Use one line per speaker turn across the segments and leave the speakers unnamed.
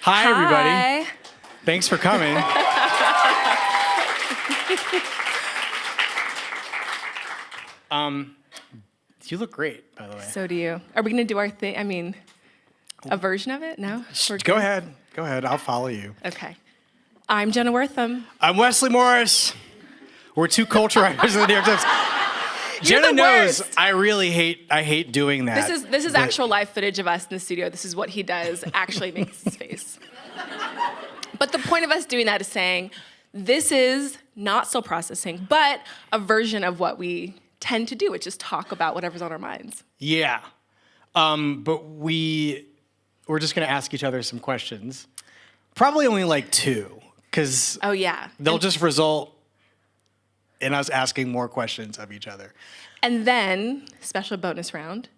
Hi, everybody. Thanks for coming. You look great, by the way.
So do you. Are we going to do our thing? I mean, a version of it? No?
Go ahead. Go ahead. I'll follow you.
Okay. I'm Jenna Wortham.
I'm Wesley Morris. We're two culture writers in the New York Times.
You're
Jenna
the
knows
worst.
I hate doing that.
This is actual live footage of us in the studio. This is what he does, actually makes his face. But the point of us doing that is saying, this is not still processing, but a version of what we tend to do, which is talk about whatever's on our minds.
Yeah. But we're just going to ask each other some questions. Probably only like two, because they'll just result in us asking more questions of each other.
And then, special bonus round.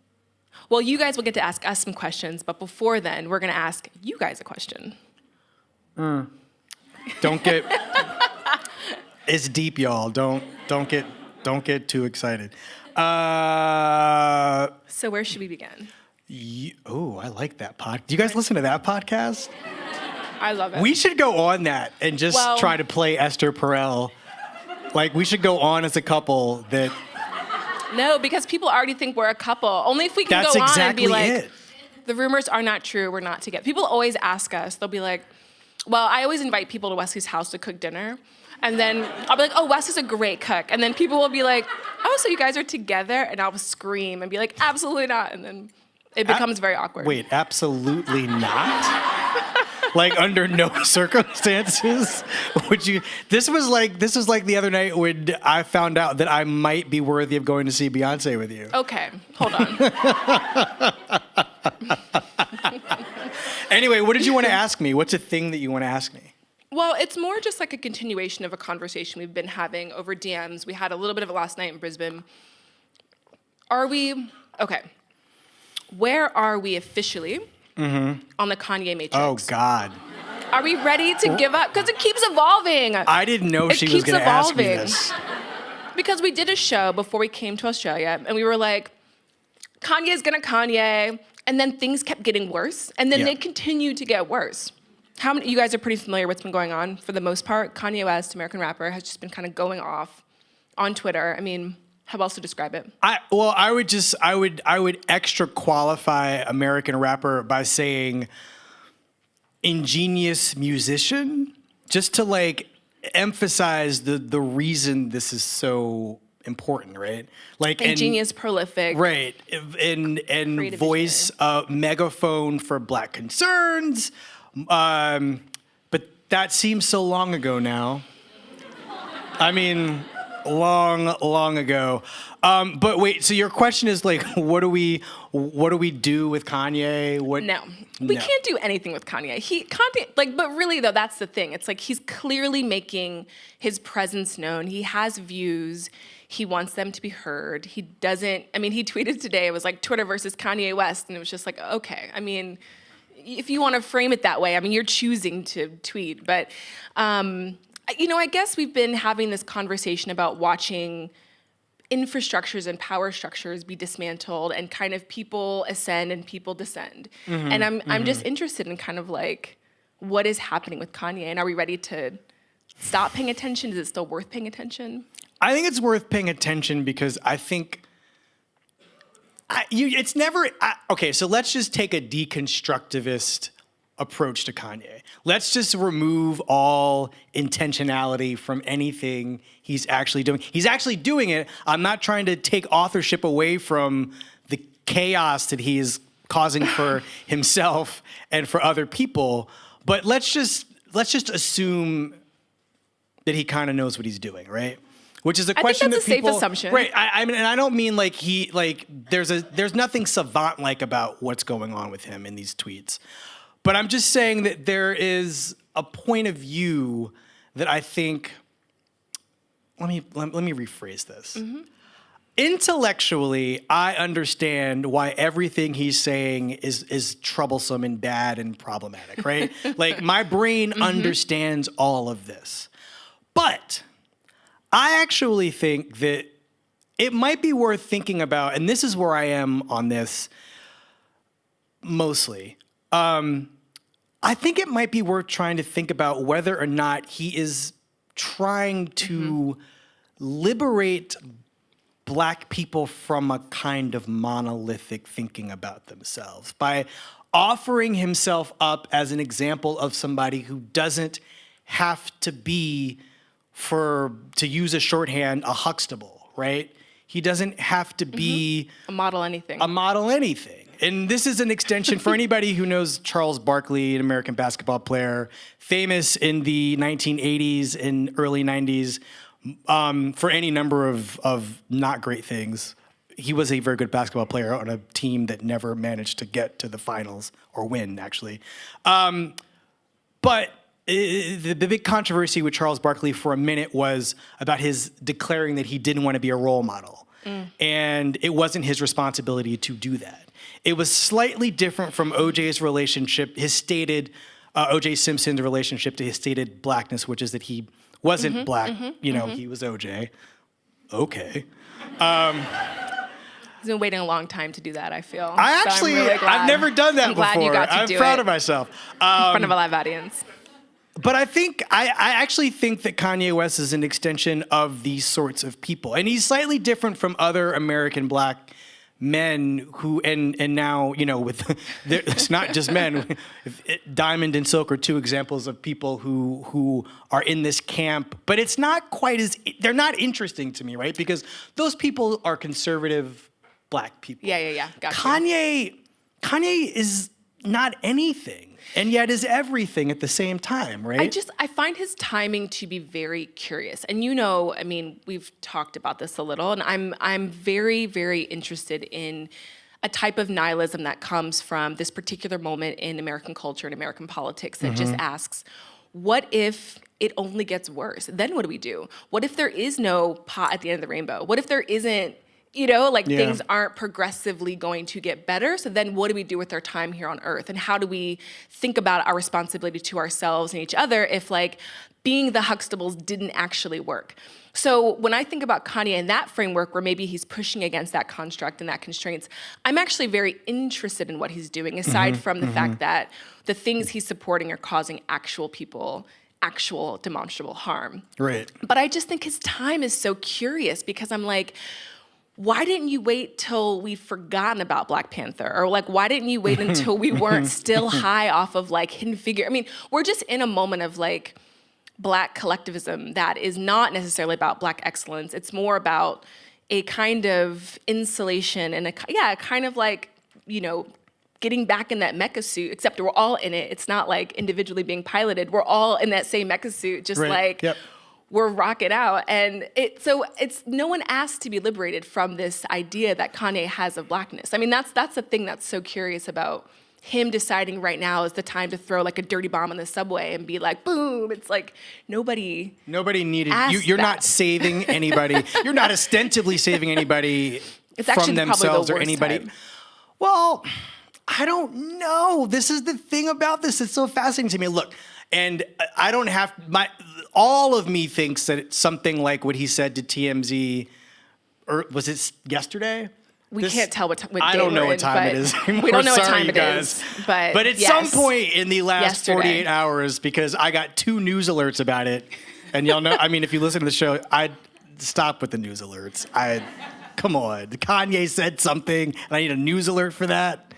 Well, you guys will get to ask us some questions, but before then, we're going to ask you guys a question.
Don't get... It's deep, y'all. Don't get too excited.
So where should we begin?
I like that pod. Do you guys listen to that podcast?
I love it.
We should go on that and just try to play Esther Perel. Like, we should go on as a couple that...
No, because people already think we're a couple. Only if we can
That's
go on
exactly
and be like,
it.
The rumors are not true, we're not together. People always ask us, they'll be like, well, I always invite people to Wesley's house to cook dinner. And then I'll be like, oh, Wes is a great cook. And then people will be like, oh, so you guys are together? And I'll scream and be like, absolutely not. And then it becomes very awkward.
Wait, absolutely not? Like, under no circumstances would you... This was like the other night when I found out that I might be worthy of going to see Beyoncé with you.
Okay, hold on.
Anyway, what did you want to ask me? What's a thing that you want to ask me?
Well, it's more just like a continuation of a conversation we've been having over DMs. We had a little bit of it last night in Brisbane. Okay, where are we officially on the Kanye matrix?
Oh, God.
Are we ready to give up? Because it keeps evolving.
I didn't know she was going to ask me this.
Because we did a show before we came to Australia, and we were like, Kanye's gonna Kanye, and then things kept getting worse, and then they continued to get worse. How many, you guys are pretty familiar with what's been going on for the most part. Kanye West, American rapper, has just been kind of going off on Twitter. I mean, how else to describe it?
I would extra qualify American rapper by saying ingenious musician, just to like emphasize the reason this is so important, right? Like
ingenious, prolific,
right? And voice megaphone for Black concerns. But that seems so long ago now. I mean, long ago. But wait, so your question is like, what do we do with Kanye?
No, we can't do anything with Kanye. But really though, that's the thing. It's like he's clearly making his presence known. He has views. He wants them to be heard. He tweeted today, it was like Twitter versus Kanye West, and it was just like, okay, I mean, if you want to frame it that way, I mean, you're choosing to tweet. But, I guess we've been having this conversation about watching infrastructures and power structures be dismantled and kind of people ascend and people descend. And I'm just interested in kind of like, what is happening with Kanye? And are we ready to stop paying attention? Is it still worth paying attention?
I think it's worth paying attention because I think it's never... Okay, so let's just take a deconstructivist approach to Kanye. Let's just remove all intentionality from anything he's actually doing. He's actually doing it. I'm not trying to take authorship away from the chaos that he is causing for himself and for other people, but let's just assume that he kind of knows what he's doing, right? Which is a question
that people... I think that's a safe assumption.
Right, I mean, and I don't mean like there's nothing savant-like about what's going on with him in these tweets. But I'm just saying that there is a point of view that I think, let me rephrase this. Intellectually, I understand why everything he's saying is troublesome and bad and problematic, right? Like, my brain understands all of this. But I actually think that it might be worth thinking about, and this is where I am on this mostly. I think it might be worth trying to think about whether or not he is trying to liberate Black people from a kind of monolithic thinking about themselves by offering himself up as an example of somebody who doesn't have to be, to use a shorthand, a Huxtable, right? He doesn't have to be
a model anything.
And this is an extension for anybody who knows Charles Barkley, an American basketball player, famous in the 1980s and early 90s for any number of not great things. He was a very good basketball player on a team that never managed to get to the finals or win, actually. But the big controversy with Charles Barkley for a minute was about his declaring that he didn't want to be a role model. And it wasn't his responsibility to do that. It was slightly different from OJ's relationship, his stated, OJ Simpson's relationship to his stated blackness, which is that he wasn't Black. He was OJ. Okay.
He's been waiting a long time to do that, I feel.
I've never done that before.
Glad you got to
I'm
do
proud
it
of myself.
in front of a live audience.
But I actually think that Kanye West is an extension of these sorts of people. And he's slightly different from other American Black men who, and now, with, it's not just men. Diamond and Silk are two examples of people who are in this camp. But it's not quite they're not interesting to me, right? Because those people are conservative Black people.
Yeah. Gotcha.
Kanye is not anything. And yet is everything at the same time, right?
I find his timing to be very curious. And we've talked about this a little, and I'm very, very interested in a type of nihilism that comes from this particular moment in American culture and American politics that just asks, what if it only gets worse? Then what do we do? What if there is no pot at the end of the rainbow? What if there isn't, things aren't progressively going to get better? So then what do we do with our time here on Earth? And how do we think about our responsibility to ourselves and each other if being the Huxtables didn't actually work? So when I think about Kanye in that framework where maybe he's pushing against that construct and that constraints, I'm actually very interested in what he's doing, aside from the fact that the things he's supporting are causing actual people actual demonstrable harm.
Right.
But I just think his time is so curious because I'm like, why didn't you wait till we'd forgotten about Black Panther? Or why didn't you wait until we weren't still high off of Hidden Figure? We're just in a moment of Black collectivism that is not necessarily about Black excellence. It's more about a kind of insulation and getting back in that mecha suit, except we're all in it. It's not individually being piloted. We're all in that same mecha suit, just we're rocking out. And it's no one asked to be liberated from this idea that Kanye has of Blackness. That's the thing that's so curious about him deciding right now is the time to throw a dirty bomb on the subway and be boom. It's nobody
needed you. You're not saving anybody. You're not ostensibly saving anybody from themselves or anybody.
Time.
Well, I don't know. This is the thing about this. It's so fascinating to me. Look, and I don't have all of me thinks that it's something like what he said to TMZ, or was it yesterday?
We can't tell what
I don't know what time it is anymore.
We don't know what
Sorry,
time it is.
But at some point in the last 48 hours, because I got 2 news alerts about it, and y'all know, if you listen to the show, I'd stop with the news alerts. Come on. Kanye said something, and I need a news alert for that.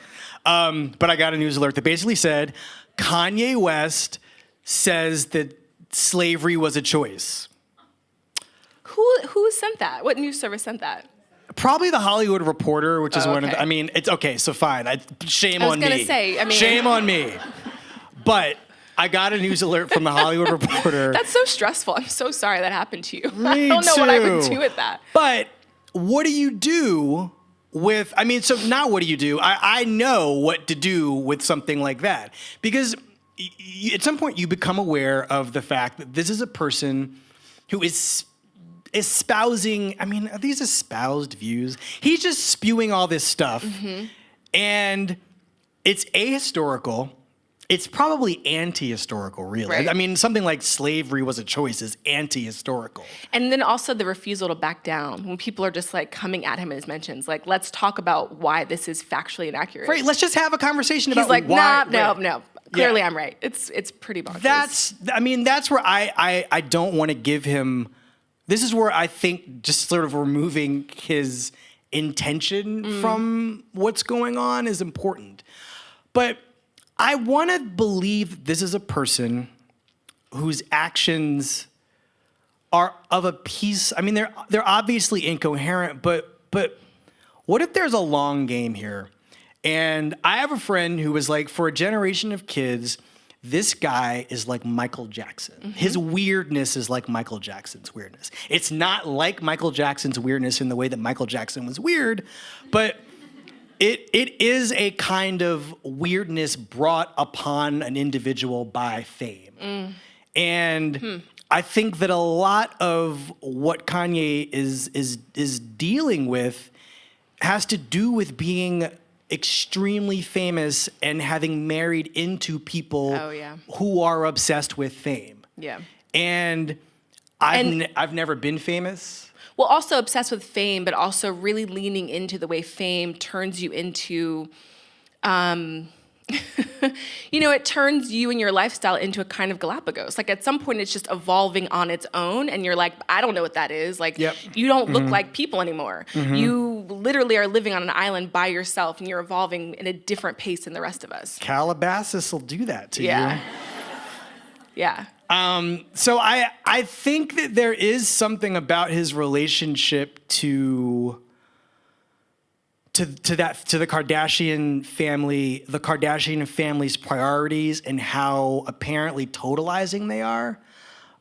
But I got a news alert that basically said, Kanye West says that slavery was a choice.
Who sent that? What news service sent that?
Probably the Hollywood Reporter, which is one of the, it's okay, so fine. Shame on me.
I was going to say,
Shame on me. But I got a news alert from the Hollywood Reporter.
That's so stressful. I'm so sorry that happened to you.
Me
I don't know
too.
what I would do with that.
But what do you do with, so now what do you do? I know what to do with something like that. Because at some point you become aware of the fact that this is a person who is espousing, are these espoused views? He's just spewing all this stuff. And it's ahistorical. It's probably anti-historical, really.
Right.
Something like slavery was a choice is anti-historical.
And then also the refusal to back down when people are just coming at him in his mentions. Let's talk about why this is factually inaccurate.
Right, let's just have a conversation about
why.
He's like,
no. Clearly, I'm right. It's pretty bonkers.
That's where I don't want to give him. This is where I think just sort of removing his intention from what's going on is important. But I want to believe this is a person whose actions are of a piece. I mean, they're obviously incoherent, but what if there's a long game here? And I have a friend who was like, for a generation of kids, this guy is like Michael Jackson. Mm-hmm. His weirdness is like Michael Jackson's weirdness. It's not like Michael Jackson's weirdness in the way that Michael Jackson was weird, but it is a kind of weirdness brought upon an individual by fame. And I think that a lot of what Kanye is dealing with has to do with being extremely famous and having married into people who are obsessed with fame. Yeah. And I've never been famous.
Well, also obsessed with fame, but also really leaning into the way fame turns you into, it turns you and your lifestyle into a kind of Galapagos. Like at some point it's just evolving on its own and you're like, I don't know what that is. Like you don't look like people anymore. You literally are living on an island by yourself and you're evolving in a different pace than the rest of us.
Calabasas will do that to you.
Yeah.
So I think that there is something about his relationship to the Kardashian family, the Kardashian family's priorities and how apparently totalizing they are.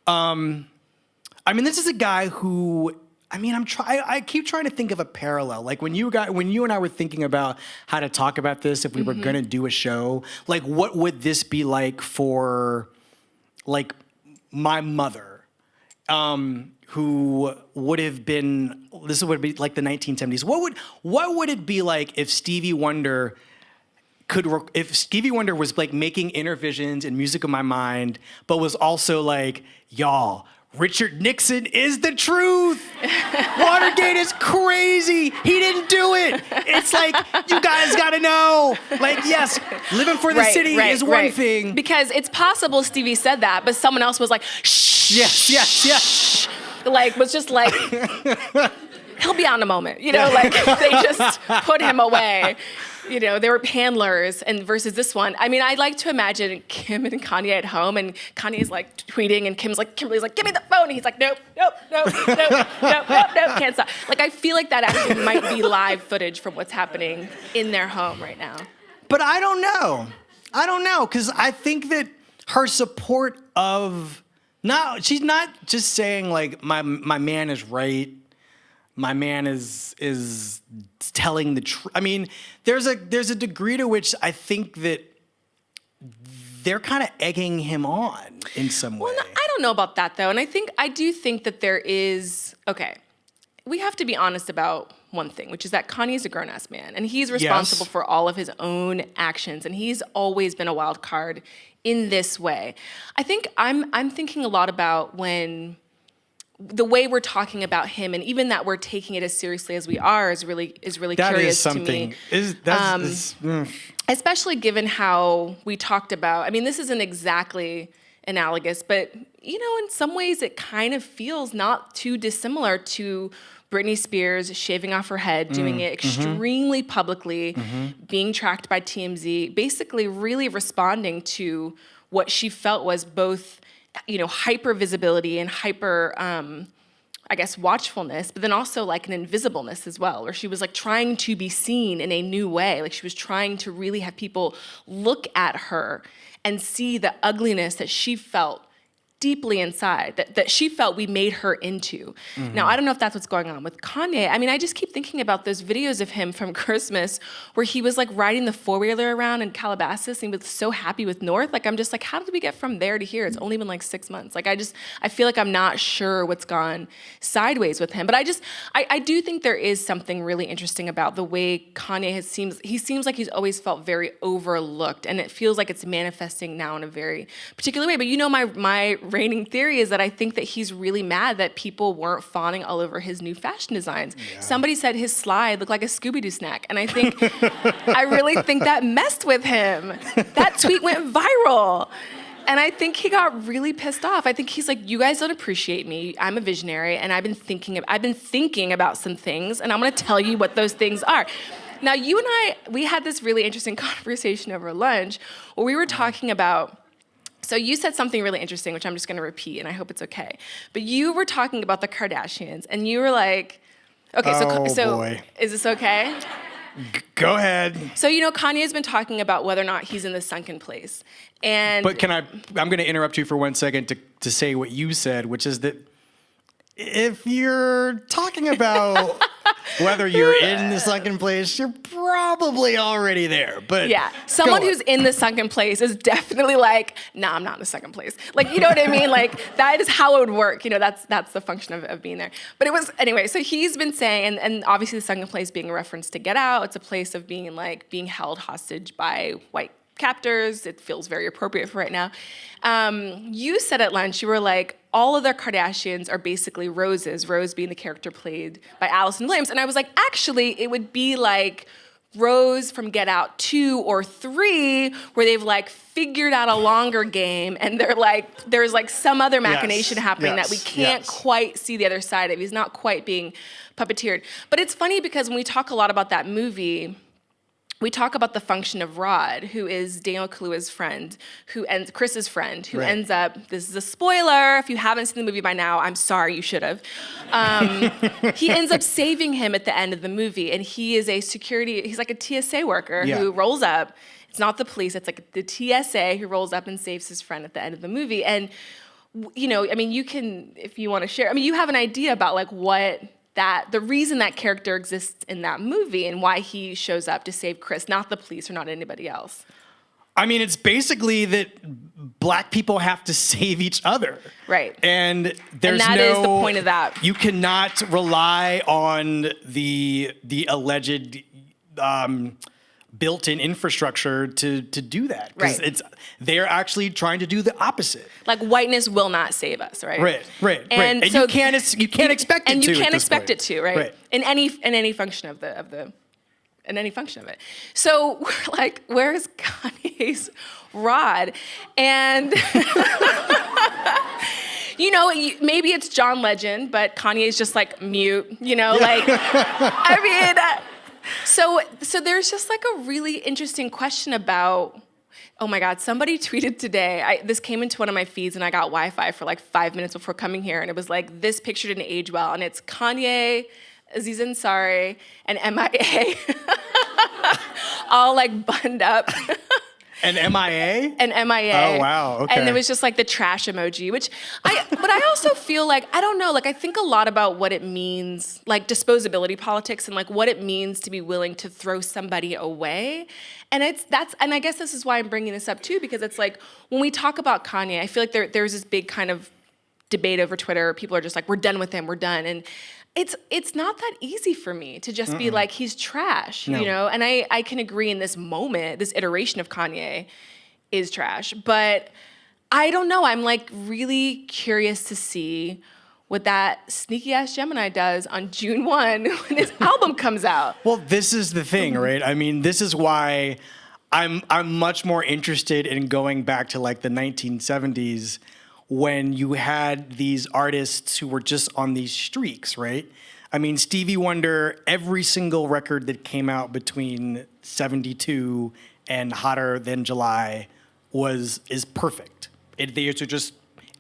This is a guy who, I keep trying to think of a parallel. Like when you and I were thinking about how to talk about this, if we were going to do a show, like what would this be like for like my mother, who would have been, this would be like the 1970s. What would it be like if Stevie Wonder was like making Inner Visions and Music of My Mind, but was also like, y'all, Richard Nixon is the truth. Watergate is crazy. He didn't do it. It's like, you guys gotta know. Like, yes, living for the city is one thing.
Because it's possible Stevie said that, but someone else was like, shh.
Yes.
Like, was just like, he'll be out in a moment. Like they just put him away. There were handlers and versus this one. I like to imagine Kim and Kanye at home and Kanye's like tweeting and Kimberly's like, give me the phone. And he's like, nope, can't stop. Like, I feel like that actually might be live footage from what's happening in their home right now.
But I don't know. Because I think that her support of, she's not just saying like, my man is right. My man is telling the truth. There's a degree to which I think that they're kind of egging him on in some way.
Well, no, I don't know about that though, and I do think that there is. Okay, we have to be honest about one thing, which is that Kanye's a grown-ass man, and he's responsible for all of his own actions, and he's always been a wild card in this way. I think I'm thinking a lot about when. The way we're talking about him, and even that we're taking it as seriously as we are, is really curious to me. Especially given how we talked about. This isn't exactly analogous, but in some ways it kind of feels not too dissimilar to Britney Spears shaving off her head, doing it extremely publicly, being tracked by TMZ, basically really responding to what she felt was both. Hyper visibility and hyper, watchfulness, but then also like an invisibleness as well, where she was like trying to be seen in a new way. Like she was trying to really have people look at her and see the ugliness that she felt deeply inside, that she felt we made her into. Now, I don't know if that's what's going on with Kanye. I just keep thinking about those videos of him from Christmas where he was like riding the four-wheeler around in Calabasas and he was so happy with North. Like, I'm just like, how did we get from there to here? It's only been like 6 months. Like, I feel like I'm not sure what's gone sideways with him. But I do think there is something really interesting about the way Kanye seems like he's always felt very overlooked, and it feels like it's manifesting now in a very particular way. But my reigning theory is that I think that he's really mad that people weren't fawning all over his new fashion designs. Yeah. Somebody said his slide looked like a Scooby-Doo snack. And I think, I really think that messed with him. That tweet went viral. And I think he got really pissed off. I think he's like, you guys don't appreciate me. I'm a visionary, and I've been thinking about some things, and I'm gonna tell you what those things are. Now, you and I, we had this really interesting conversation over lunch where we were talking about, so you said something really interesting, which I'm just gonna repeat, and I hope it's okay. But you were talking about the Kardashians, and you were like, okay, so
boy.
Is this okay?
Go ahead.
So, Kanye's been talking about whether or not he's in the sunken place.
But I'm going to interrupt you for 1 second to say what you said, which is that if you're talking about whether you're in the sunken place, you're probably already there. But
yeah, someone who's in the sunken place is definitely like, nah, I'm not in the sunken place. Like, you know what I mean? Like, that is how it would work. That's the function of being there. But it was, anyway, so he's been saying, and obviously the sunken place being a reference to Get Out, it's a place of being held hostage by white captors. It feels very appropriate for right now. You said at lunch, you were like, all of their Kardashians are basically Roses, Rose being the character played by Allison Williams. And I was like, actually, it would be like Rose from Get Out 2 or 3, where they've figured out a longer game, and there's some other machination happening that we can't quite see the other side of. He's not quite being puppeteered. But it's funny because when we talk a lot about that movie, we talk about the function of Rod, who is Daniel Kaluuya's friend, Chris's friend, who ends up, this is a spoiler, if you haven't seen the movie by now, I'm sorry, you should have. He ends up saving him at the end of the movie, and he is he's like a TSA worker who rolls up. It's not the police, it's like the TSA who rolls up and saves his friend at the end of the movie. And, you can, if you want to share, you have an idea about the reason that character exists in that movie and why he shows up to save Chris, not the police or not anybody else.
It's basically that black people have to save each other. Right. And that
is the point of that.
You cannot rely on the alleged built-in infrastructure to do that. Because they're actually trying to do the opposite.
Whiteness will not save us, right?
Right. And so you can't expect it to.
And you can't expect it to, right? In any function of it. So we're like, where's Kanye's Rod? And maybe it's John Legend, but Kanye's just mute, So there's just a really interesting question about, oh my God, somebody tweeted today, this came into one of my feeds and I got Wi-Fi for 5 minutes before coming here, and it was this picture didn't age well, and it's Kanye, Aziz Ansari, and MIA, all buttoned up.
And MIA?
And MIA.
Oh, wow, okay.
And it was just the trash emoji, but I also feel I don't know, I think a lot about what it means, disposability politics and what it means to be willing to throw somebody away. And I guess this is why I'm bringing this up too, because it's when we talk about Kanye, I feel there's this big kind of debate over Twitter. People are just we're done with him, we're done. And it's not that easy for me to just be he's trash, And I can agree in this moment, this iteration of Kanye is trash. But I don't know, I'm really curious to see what that sneaky ass Gemini does on June 1 when his album comes out.
Well, this is the thing, right? This is why I'm much more interested in going back to the 1970s, when you had these artists who were just on these streaks, right? Stevie Wonder, every single record that came out between 72 and Hotter Than July is perfect. These are just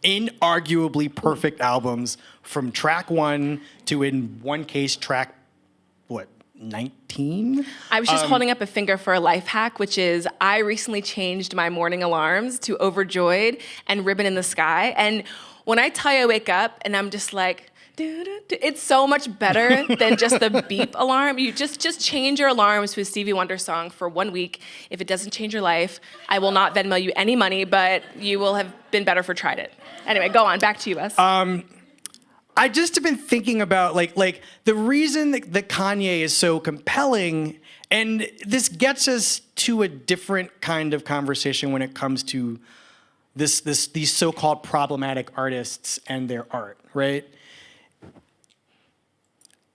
inarguably perfect albums, from track 1 to, in one case, track, 19?
I was just holding up a finger for a life hack, which is I recently changed my morning alarms to Overjoyed and Ribbon in the Sky. And when I tell you I wake up and I'm just it's so much better than just the beep alarm. You just change your alarms to a Stevie Wonder song for 1 week. If it doesn't change your life, I will not Venmo you any money, but you will have been better for tried it. Anyway, go on. Back to you, Wes.
I just have been thinking about the reason that Kanye is so compelling, and this gets us to a different kind of conversation when it comes to these so-called problematic artists and their art, right?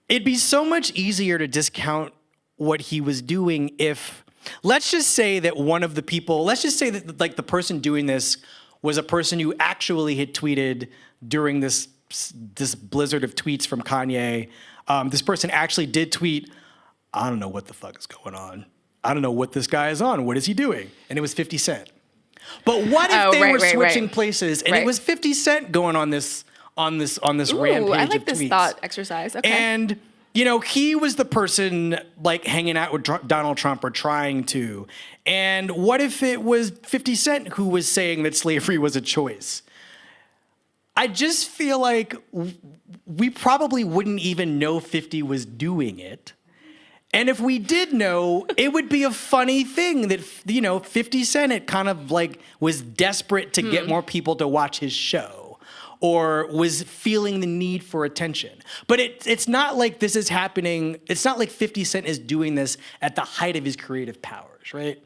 It'd be so much easier to discount what he was doing if, let's just say that let's just say that like the person doing this was a person who actually had tweeted during this blizzard of tweets from Kanye. This person actually did tweet, I don't know what the fuck is going on. I don't know what this guy is on. What is he doing? And it was 50 Cent. But what if they were switching places and it was 50 Cent going on this rampage
I like
of
this
tweets?
thought exercise. Okay.
And he was the person like hanging out with Donald Trump or trying to. And what if it was 50 Cent who was saying that slavery was a choice? I just feel like we probably wouldn't even know 50 was doing it. And if we did know, it would be a funny thing that, 50 Cent it kind of like was desperate to get more people to watch his show or was feeling the need for attention. But it's not like this is happening. It's not like 50 Cent is doing this at the height of his creative powers, right?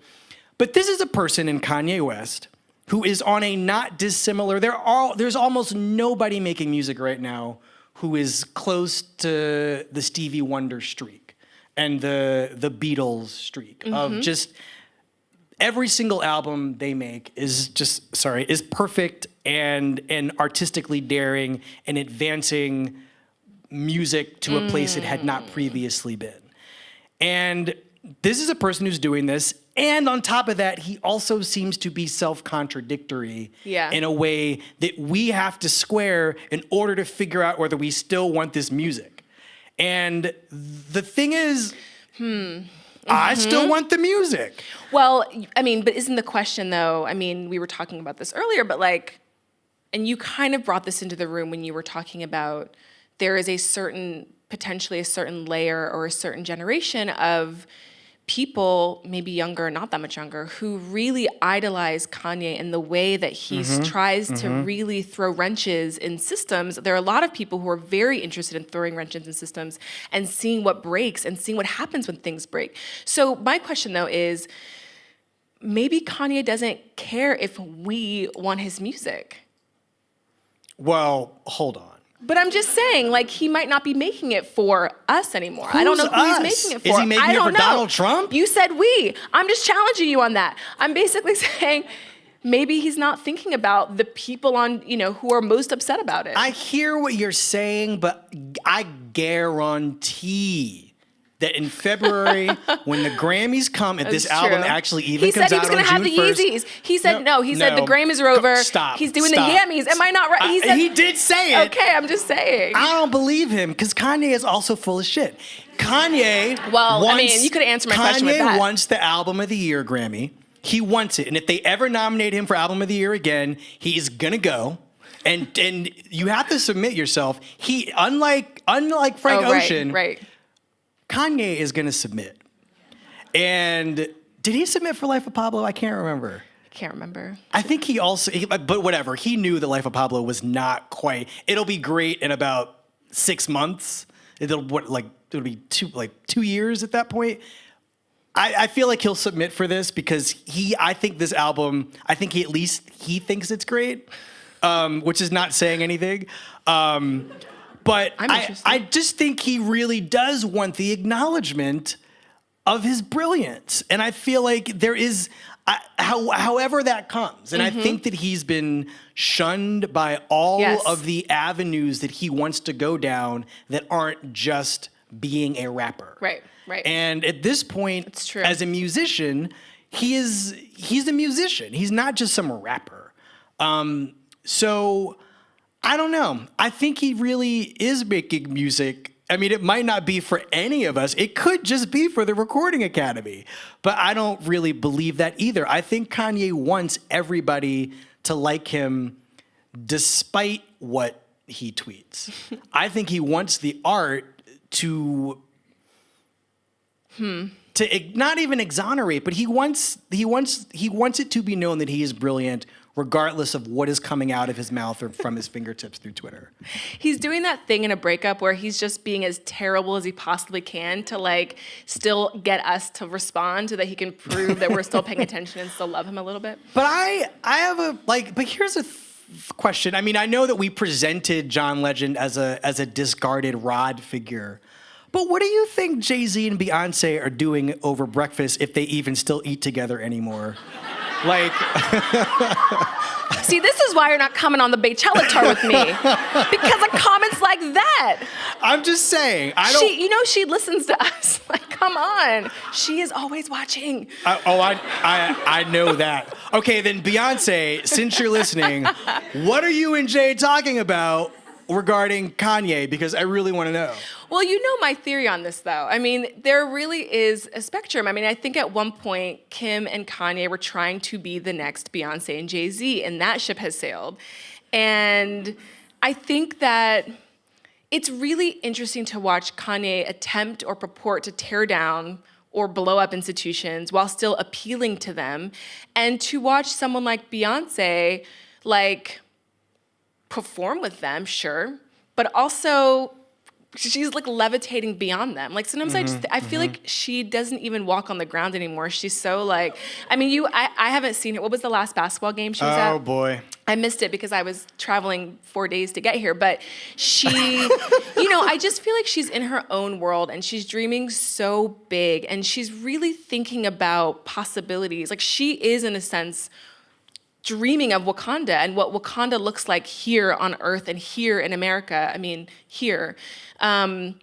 But this is a person in Kanye West who is on a not dissimilar, there's almost nobody making music right now who is close to the Stevie Wonder streak and the Beatles streak of just every single album they make is perfect and artistically daring and advancing music to a place it had not previously been. And this is a person who's doing this. And on top of that, he also seems to be self-contradictory in a way that we have to square in order to figure out whether we still want this music. And the thing is, I still want the music.
Well, I mean, but isn't the question though, I mean, we were talking about this earlier, but like, and you kind of brought this into the room when you were talking about there is potentially a certain layer or a certain generation of people, maybe younger, not that much younger, who really idolize Kanye in the way that he tries to really throw wrenches in systems. There are a lot of people who are very interested in throwing wrenches in systems and seeing what breaks and seeing what happens when things break. So my question though is, maybe Kanye doesn't care if we want his music.
Well, hold on.
But I'm just saying, like, he might not be making it for us anymore. I don't know who he's making it for.
Is he making it for Donald Trump?
You said we. I'm just challenging you on that. I'm basically saying maybe he's not thinking about the people who are most upset about it.
I hear what you're saying, but I guarantee that in February, when the Grammys come, if this album actually even comes out on June 1st. He said he was going to have the Yeezys. He said no. He said the Grammys are over. Stop.
He's doing the Yammies. Am I not right? He said,
he did say it.
Okay, I'm just saying.
I don't believe him because Kanye is also full of shit. Kanye
you could answer my question with that.
Kanye wants the Album of the Year Grammy. He wants it. And if they ever nominate him for Album of the Year again, he's going to go. And you have to submit yourself. He, unlike Frank Ocean,
right.
Kanye is going to submit. And did he submit for Life of Pablo? I can't remember. I think he also, but whatever. He knew that Life of Pablo was not quite. It'll be great in about 6 months. It'll be 2 years at that point. I feel like he'll submit for this because I think this album, he thinks it's great, which is not saying anything. But I just think he really does want the acknowledgement of his brilliance. And I feel like there is, however that comes, and I think that he's been shunned by all of the avenues that he wants to go down that aren't just being a rapper.
Right.
And at this point,
it's true.
As a musician, he's a musician. He's not just some rapper. So I don't know. I think he really is making music. I mean, it might not be for any of us. It could just be for the Recording Academy. But I don't really believe that either. I think Kanye wants everybody to like him despite what he tweets. I think he wants the art to not even exonerate, but he wants it to be known that he is brilliant regardless of what is coming out of his mouth or from his fingertips through Twitter.
He's doing that thing in a breakup where he's just being as terrible as he possibly can to like still get us to respond so that he can prove that we're still paying attention and still love him a little bit.
But I have but here's a question. I mean, I know that we presented John Legend as a discarded Rod figure. But what do you think Jay-Z and Beyoncé are doing over breakfast if they even still eat together anymore? Like,
see, this is why you're not coming on the Beychella tour with me, because of comments like that.
I'm just saying, I don't.
She listens to us. Like, come on, she is always watching.
I know that. Okay, then Beyonce, since you're listening, what are you and Jay talking about regarding Kanye? Because I really want to know.
Well, you know my theory on this, though. I mean, there really is a spectrum. I mean, I think at one point, Kim and Kanye were trying to be the next Beyoncé and Jay-Z, and that ship has sailed. And I think that it's really interesting to watch Kanye attempt or purport to tear down or blow up institutions while still appealing to them, and to watch someone like Beyoncé, like, perform with them, sure, but also she's like levitating beyond them. Like sometimes I feel like she doesn't even walk on the ground anymore. She's so like, I mean, I haven't seen her. What was the last basketball game she was at?
Oh boy.
I missed it because I was traveling 4 days to get here, but she, I just feel like she's in her own world and she's dreaming so big and she's really thinking about possibilities. Like she is, in a sense, dreaming of Wakanda and what Wakanda looks like here on Earth and here in America. I mean, here, in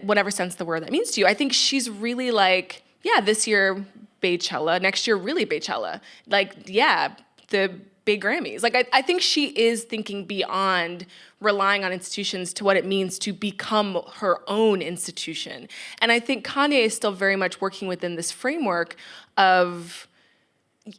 whatever sense the word that means to you. I think she's really like, yeah, this year Beychella, next year really Beychella. Like, yeah, the big Grammys. Like, I think she is thinking beyond relying on institutions to what it means to become her own institution. And I think Kanye is still very much working within this framework of,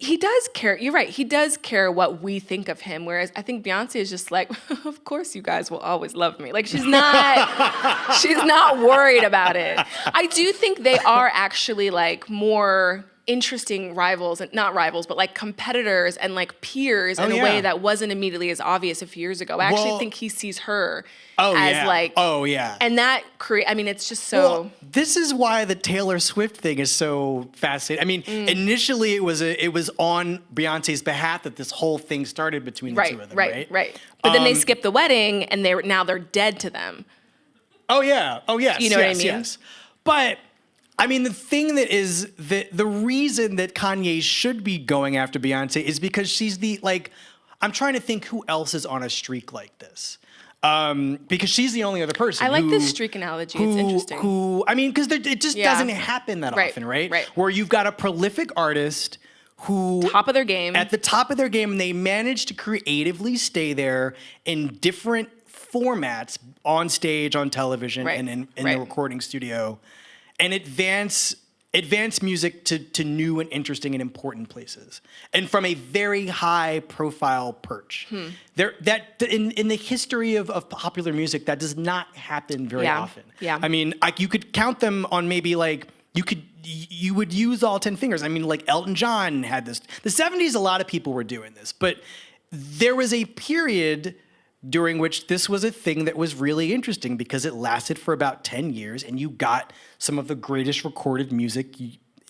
he does care. You're right. He does care what we think of him. Whereas I think Beyonce is just like, of course you guys will always love me. Like she's not worried about it. I do think they are actually like more interesting rivals, and not rivals, but like competitors and like peers in a way that wasn't immediately as obvious a few years ago. I actually think he sees her as like, and that it's just so.
Well, this is why the Taylor Swift thing is so fascinating. I mean, initially it was on Beyonce's behalf that this whole thing started between the two of them, right?
Right. But then they skipped the wedding, and they're dead to them.
Oh yeah. Oh yes.
You know what I mean?
Yes. But I mean, the thing that is the reason that Kanye should be going after Beyonce is because she's I'm trying to think who else is on a streak like this. Because she's the only other person.
I like this streak analogy. It's interesting.
Because it just doesn't happen that often, right?
Right.
Where you've got a prolific artist who
top of their game.
At the top of their game, and they manage to creatively stay there in different formats, on stage, on television, and in the recording studio, and advance music to new and interesting and important places, and from a very high profile perch. That in the history of popular music, that does not happen very often.
Yeah.
I mean, you could count them on maybe you would use all 10 fingers. I mean, like Elton John had this. The 70s, a lot of people were doing this, but there was a period during which this was a thing that was really interesting because it lasted for about 10 years, and you got some of the greatest recorded music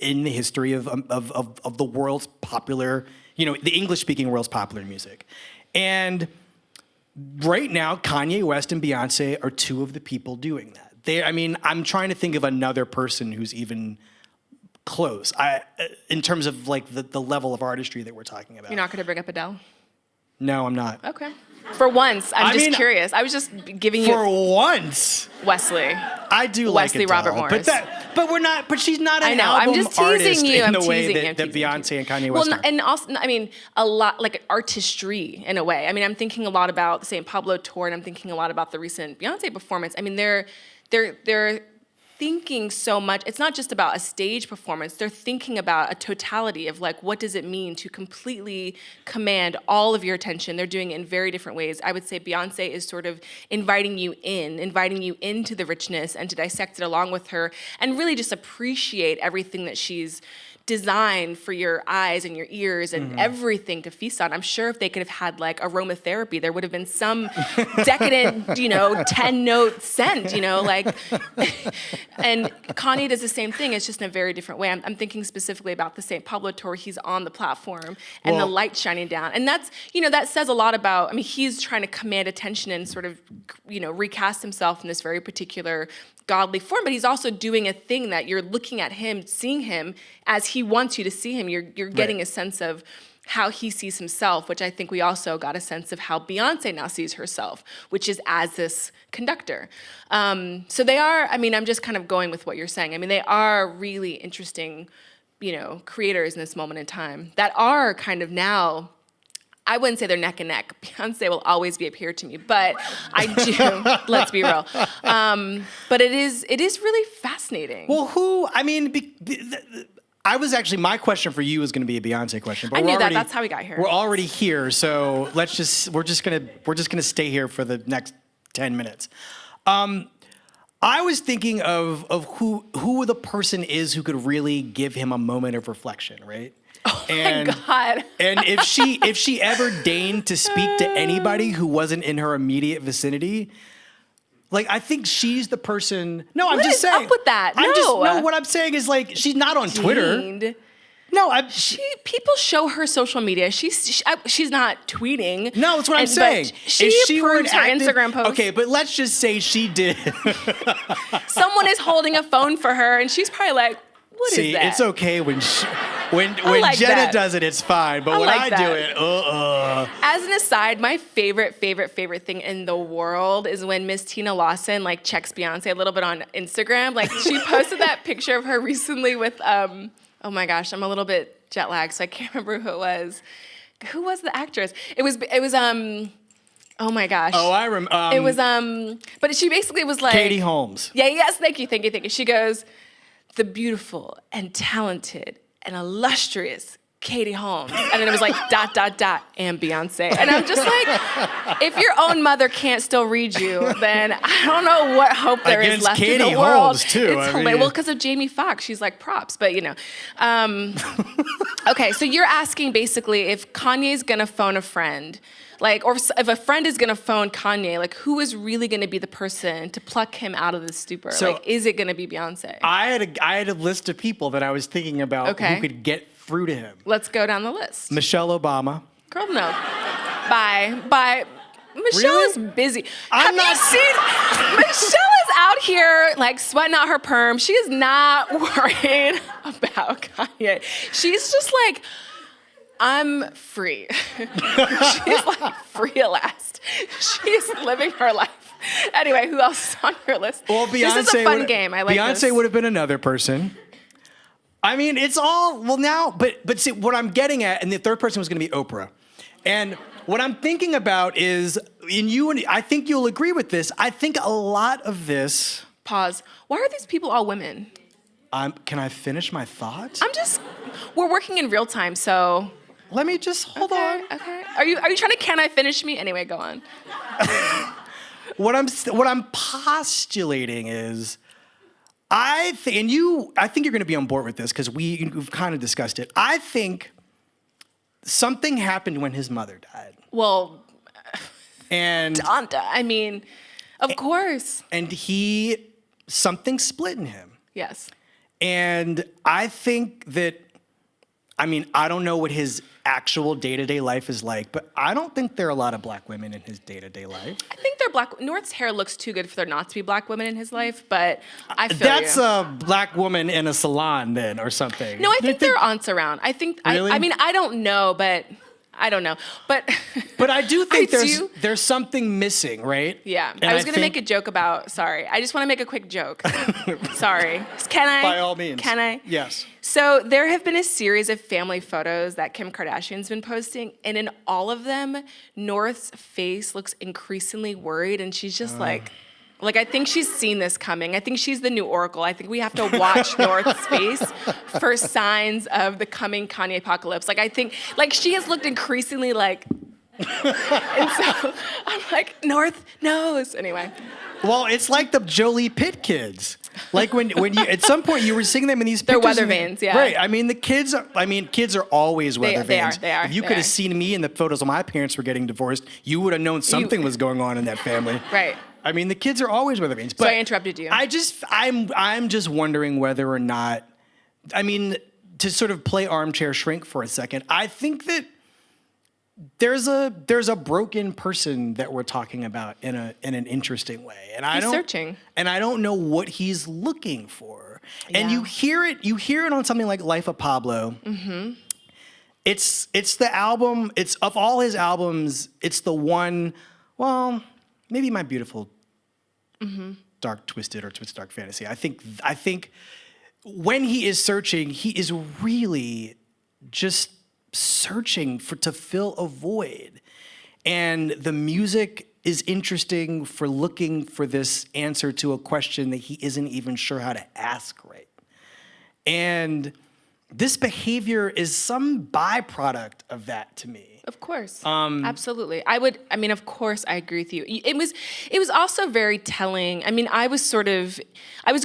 in the history of the world's popular, the English-speaking world's popular music. And right now, Kanye West and Beyonce are two of the people doing that. I'm trying to think of another person who's even close. In terms of like the level of artistry that we're talking about.
You're not going to bring up Adele?
No, I'm not.
Okay. For once, I'm just curious. I was just giving you.
For once,
Wesley.
I do
Wesley
like Adele,
Robert Morris.
But we're not. But she's not an
I'm
album
just teasing
artist
you.
in the
I'm
way
teasing
that Beyonce and Kanye West are.
And also, a lot like artistry in a way. I'm thinking a lot about the St. Pablo tour, and I'm thinking a lot about the recent Beyonce performance. They're thinking so much. It's not just about a stage performance. They're thinking about a totality of like, what does it mean to completely command all of your attention? They're doing it in very different ways. I would say Beyonce is sort of inviting you into the richness and to dissect it along with her and really just appreciate everything that she's designed for your eyes and your ears and everything to feast on. I'm sure if they could have had like aromatherapy, there would have been some decadent, 10-note scent, like, and Kanye does the same thing. It's just in a very different way. I'm thinking specifically about the St. Pablo tour. He's on the platform and the light shining down. And that's, that says a lot about, he's trying to command attention and sort of, recast himself in this very particular godly form, but he's also doing a thing that you're looking at him, seeing him as he wants you to see him. You're getting a sense of how he sees himself, which I think we also got a sense of how Beyonce now sees herself, which is as this conductor. So they are, I'm just kind of going with what you're saying. They are really interesting, creators in this moment in time that are kind of now, I wouldn't say they're neck and neck. Beyonce will always be a peer to me, but I do. Let's be real. But it is really fascinating.
Well, I was actually, my question for you was going to be a Beyonce question. But
I knew that. That's how we got here.
We're already here, so we're just gonna stay here for the next 10 minutes. I was thinking of who the person is who could really give him a moment of reflection, right?
Oh my God.
And if she ever deigned to speak to anybody who wasn't in her immediate vicinity, like, I think she's the person. No, I'm just saying.
What is up with that?
What I'm saying is, like, she's not on Twitter. No,
people show her social media. She's not tweeting.
No, that's what I'm saying.
She approves her Instagram post.
Okay, but let's just say she did.
Someone is holding a phone for her, and she's probably like, what is that?
See, it's okay when Jenna does it, it's fine. But when I do it,
As an aside, my favorite thing in the world is when Miss Tina Lawson checks Beyonce a little bit on Instagram. Like, she posted that picture of her recently with oh my gosh, I'm a little bit jet lagged, so I can't remember who it was. Who was the actress? It was oh my gosh.
Oh, I remember.
It was but she basically was like
Katie Holmes.
Yeah, yes, thank you. She goes, the beautiful and talented and illustrious Katie Holmes. And then it was like ... and Beyonce. And I'm just like, if your own mother can't still read you, then I don't know what hope there is left
Katie
in the
Holmes
world.
too.
It's hilarious. Well, because of Jamie Foxx, she's like props, but Okay, so you're asking basically if Kanye's gonna phone a friend, or if a friend is gonna phone Kanye, who is really gonna be the person to pluck him out of the stupor?
So,
is it gonna be Beyonce?
I had a list of people that I was thinking about who could get through to him.
Let's go down the list.
Michelle Obama.
Girl, no. Bye. Michelle is busy. Have you seen? Michelle is out here sweating out her perm. She is not worried about Kanye. She's just like, I'm free. She's free at last. She's living her life. Anyway, who else is on your list?
Well, Beyonce
this is a fun game. I like
Beyonce
this.
would have been another person. It's all, now, but see, what I'm getting at, and the third person was going to be Oprah. And what I'm thinking about is, I think you'll agree with this, I think a lot of this...
Pause. Why are these people all women?
Can I finish my thought?
We're working in real time, so...
Let me just, hold on.
Okay. Are you trying to can I finish me? Anyway, go on.
What I'm postulating is, I think you're going to be on board with this because we've kind of discussed it. I think something happened when his mother died.
Well,
and
Donda, of course.
And something split in him.
Yes.
And I think that, I don't know what his actual day-to-day life is like, but I don't think there are a lot of black women in his day-to-day life.
I think they're black. North's hair looks too good for there not to be black women in his life, but I feel
That's a black woman in a salon then, or something.
No, I think there are aunts around. I think,
really?
I don't know, but I don't know. But
I do think there's something missing, right?
Yeah. I was going to make a joke about, sorry. I just want to make a quick joke. Sorry. Can I?
By all means.
Can I?
Yes.
So there have been a series of family photos that Kim Kardashian's been posting, and in all of them, North's face looks increasingly worried, and she's just I think she's seen this coming. I think she's the new Oracle. I think we have to watch North's face for signs of the coming Kanye apocalypse. I think, she has looked increasingly and so I'm like, North knows. Anyway.
Well, it's like the Jolie Pitt kids. Like when you at some point you were seeing them in these
They're
pictures.
weather vanes, yeah.
Right. I mean, kids are always weather vanes.
They are.
If you could have seen me in the photos of my parents were getting divorced, you would have known something was going on in that family.
Right.
I mean, the kids are always weather vanes. But
So I interrupted you.
I'm just wondering whether or not, I mean, to sort of play armchair shrink for a second, I think that there's a broken person that we're talking about in an interesting way, and
He's searching,
and I don't know what he's looking for.
Yeah.
And you hear it on something like Life of Pablo. Mm-hmm. It's the album. It's of all his albums, it's the one. Well, maybe My Beautiful Dark Twisted or Twisted Dark Fantasy. I think when he is searching, he is really just searching to fill a void, and the music is interesting for looking for this answer to a question that he isn't even sure how to ask right. And this behavior is some byproduct of that to me.
Of course. Absolutely. Of course I agree with you. It was also very telling. I mean, I was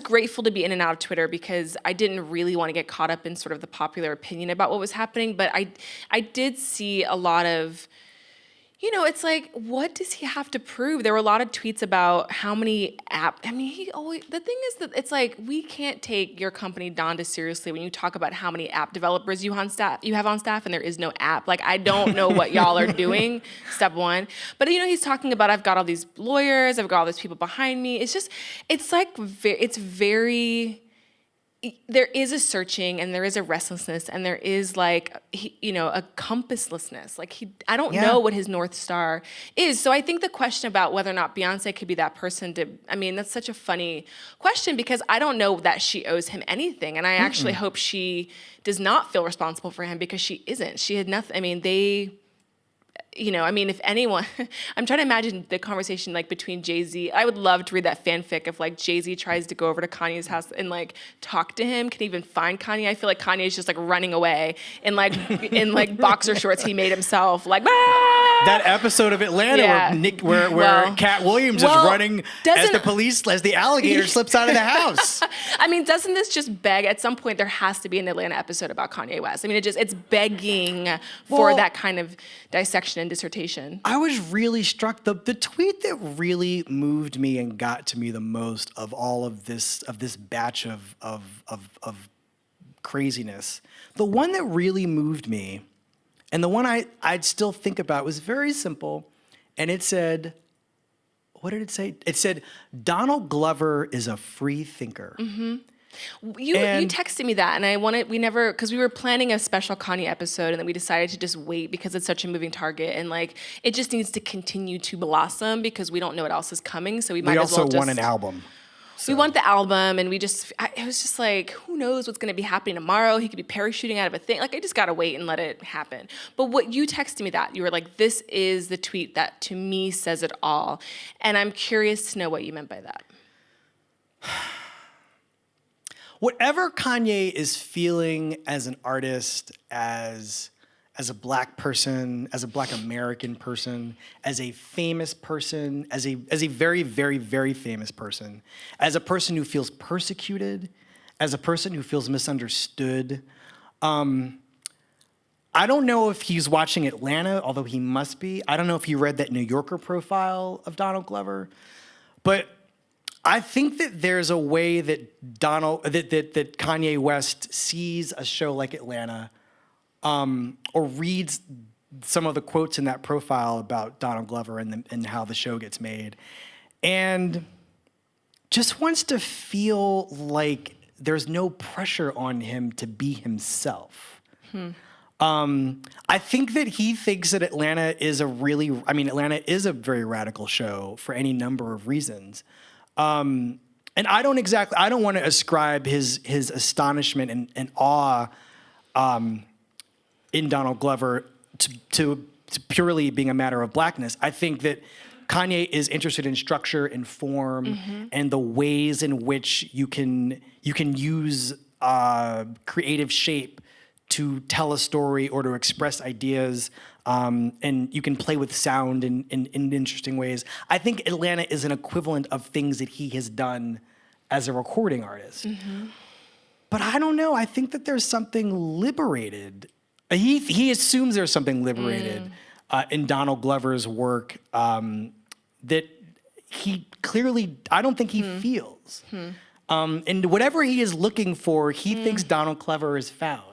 grateful to be in and out of Twitter because I didn't really want to get caught up in sort of the popular opinion about what was happening, but I did see a lot of, it's like, what does he have to prove? There were a lot of tweets about how many the thing is that it's like, we can't take your company, Donda, seriously when you talk about how many app developers you have on staff and there is no app. Like, I don't know what y'all are doing, step one. But, he's talking about, I've got all these lawyers, I've got all these people behind me. There is a searching and there is a restlessness and there is like, a compasslessness. Like I don't know what his North Star is. So I think the question about whether or not Beyonce could be that person that's such a funny question because I don't know that she owes him anything. And I actually hope she does not feel responsible for him because she isn't. She had nothing. I mean, if anyone, I'm trying to imagine the conversation like between Jay-Z. I would love to read that fanfic of like Jay-Z tries to go over to Kanye's house and like talk to him. Can even find Kanye? I feel like Kanye's just like running away in like boxer shorts he made himself. Like
that episode of Atlanta where Cat Williams is running as the alligator slips out of the house.
I mean, doesn't this just beg? At some point, there has to be an Atlanta episode about Kanye West. I mean, it's begging for that kind of dissection and dissertation.
I was really struck. The tweet that really moved me and got to me the most of all of this batch of craziness, the one that really moved me, and the one I'd still think about, was very simple, and it said, what did it say? It said, Donald Glover is a free thinker. Mm-hmm.
You texted me that, and because we were planning a special Kanye episode, and then we decided to just wait because it's such a moving target, and like it just needs to continue to blossom because we don't know what else is coming. So we might as well
also want an album.
So. We want the album, and it was just like, who knows what's going to be happening tomorrow? He could be parachuting out of a thing. Like, I just got to wait and let it happen. But what you texted me that, you were like, this is the tweet that to me says it all. And I'm curious to know what you meant by that.
Whatever Kanye is feeling as an artist, as a Black person, as a Black American person, as a famous person, as a very, very, very famous person, as a person who feels persecuted, as a person who feels misunderstood. I don't know if he's watching Atlanta, although he must be. I don't know if he read that New Yorker profile of Donald Glover, but I think that there's a way that that Kanye West sees a show like Atlanta, or reads some of the quotes in that profile about Donald Glover and how the show gets made, and just wants to feel like there's no pressure on him to be himself. I think that he thinks that Atlanta is a very radical show for any number of reasons. And I don't want to ascribe his astonishment and awe in Donald Glover to purely being a matter of Blackness. I think that Kanye is interested in structure and form and the ways in which you can use creative shape to tell a story or to express ideas, and you can play with sound in interesting ways. I think Atlanta is an equivalent of things that he has done as a recording artist. But I don't know. I think that there's something liberated. He assumes there's something liberated in Donald Glover's work that he clearly, I don't think he feels. And whatever he is looking for, he thinks Donald Glover has found.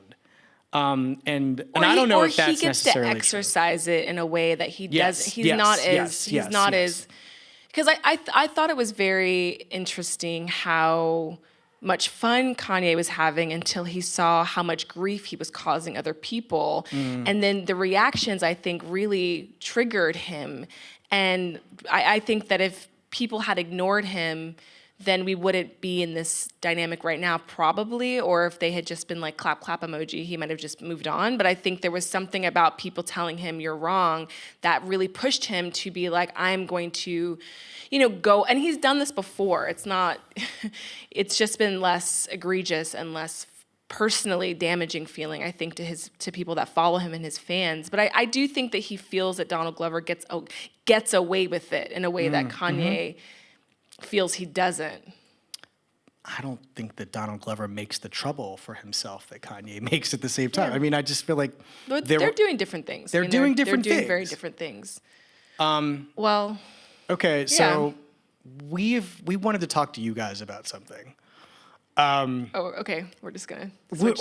And I don't know if that's necessarily
he gets to exercise it in a way that he does. He's
yes,
not
yes,
as,
yes,
he's not
yes.
as, because I thought it was very interesting how much fun Kanye was having until he saw how much grief he was causing other people. And then the reactions, I think, really triggered him. And I think that if people had ignored him, then we wouldn't be in this dynamic right now, probably. Or if they had just been like clap, clap emoji, he might have just moved on. But I think there was something about people telling him you're wrong that really pushed him to be like, I'm going to, go. And he's done this before. It's not, it's just been less egregious and less personally damaging feeling, I think, to people that follow him and his fans. But I do think that he feels that Donald Glover gets away with it in a way that Kanye feels he doesn't.
I don't think that Donald Glover makes the trouble for himself that Kanye makes at the same time. I mean, I just feel like
they're doing different things.
They're doing different things.
They're doing very different things. Well,
okay, so we wanted to talk to you guys about something.
Okay. We're just gonna. Switch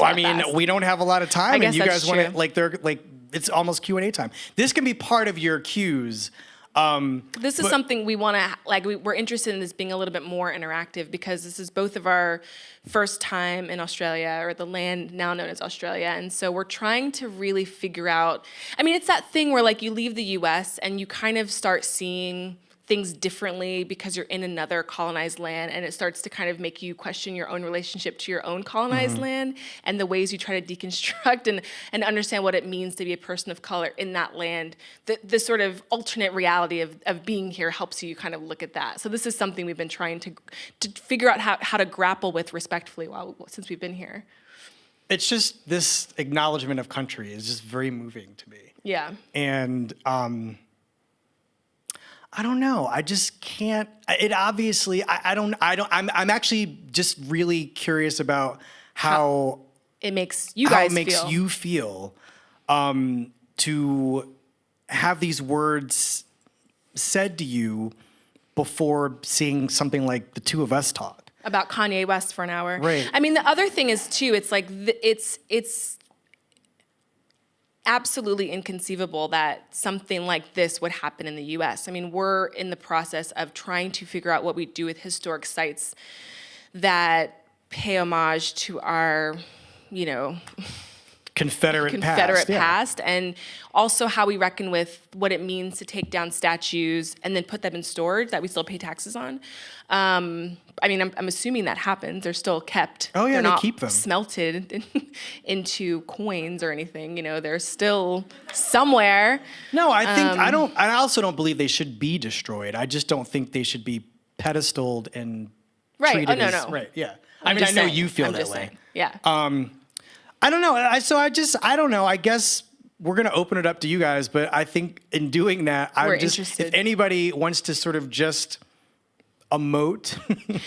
We don't have a lot of time,
I guess
and you
that's
guys want
true.
to it's almost Q&A time. This can be part of your cues.
This is something we want to, we're interested in this being a little bit more interactive because this is both of our first time in Australia, or the land now known as Australia. And so we're trying to really figure out, it's that thing where you leave the US and you kind of start seeing things differently because you're in another colonized land, and it starts to kind of make you question your own relationship to your own colonized land and the ways you try to deconstruct and understand what it means to be a person of color in that land. The sort of alternate reality of being here helps you kind of look at that. So this is something we've been trying to figure out how to grapple with respectfully since we've been here.
It's just this acknowledgement of country is just very moving to me.
Yeah.
And I don't know. I just can't. It obviously. I'm actually just really curious about how
it makes you guys
feel to have these words said to you before seeing something like the two of us talk
about Kanye West for an hour.
Right.
The other thing is too. It's like it's absolutely inconceivable that something like this would happen in the US. We're in the process of trying to figure out what we do with historic sites that pay homage to our,
Confederate
past, and also how we reckon with what it means to take down statues and then put them in storage that we still pay taxes on. I'm assuming that happens. They're still kept.
Oh yeah,
they're not
keep them
smelted into coins or anything. They're still somewhere.
No, I think I also don't believe they should be destroyed. I just don't think they should be pedestaled and treated as right. Yeah. I know you feel that way.
Saying. Yeah.
I don't know. I don't know. I guess we're going to open it up to you guys, but I think in doing that, if anybody wants to sort of just emote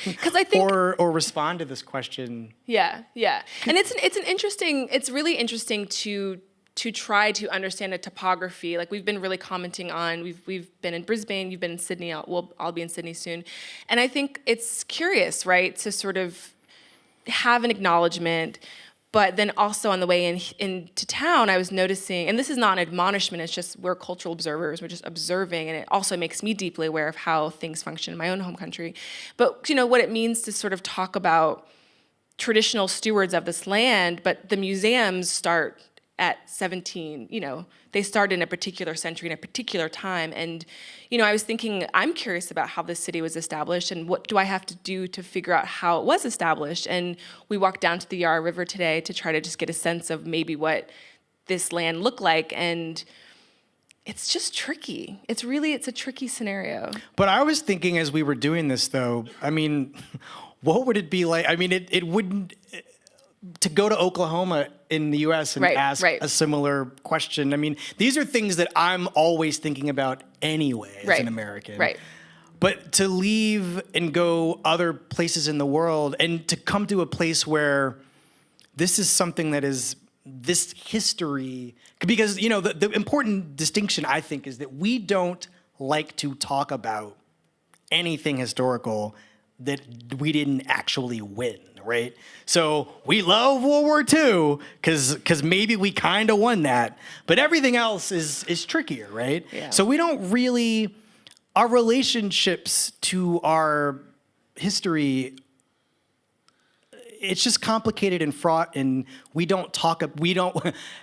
because I think
or respond to this question.
Yeah. And it's really interesting to try to understand a topography. We've been really commenting on, we've been in Brisbane, you've been in Sydney, I'll be in Sydney soon. And I think it's curious, right, to sort of have an acknowledgement. But then also on the way into town, I was noticing, and this is not an admonishment, it's just we're cultural observers, we're just observing, and it also makes me deeply aware of how things function in my own home country. But what it means to sort of talk about traditional stewards of this land, but the museums start at 17, they start in a particular century, in a particular time. And, I was thinking, I'm curious about how this city was established and what do I have to do to figure out how it was established. And we walked down to the Yarra River today to try to just get a sense of maybe what this land looked like. And it's just tricky. It's a tricky scenario.
But I was thinking as we were doing this, though, what would it be like? It wouldn't... To go to Oklahoma in the U.S. and ask a similar question. These are things that I'm always thinking about anyway as an American.
Right.
But to leave and go other places in the world and to come to a place where this is something that is this history, because, the important distinction, I think, is that we don't like to talk about anything historical that we didn't actually win, right? So we love World War II because maybe we kind of won that, but everything else is trickier, right?
Yeah.
So we don't really, our relationships to our history, it's just complicated and fraught, and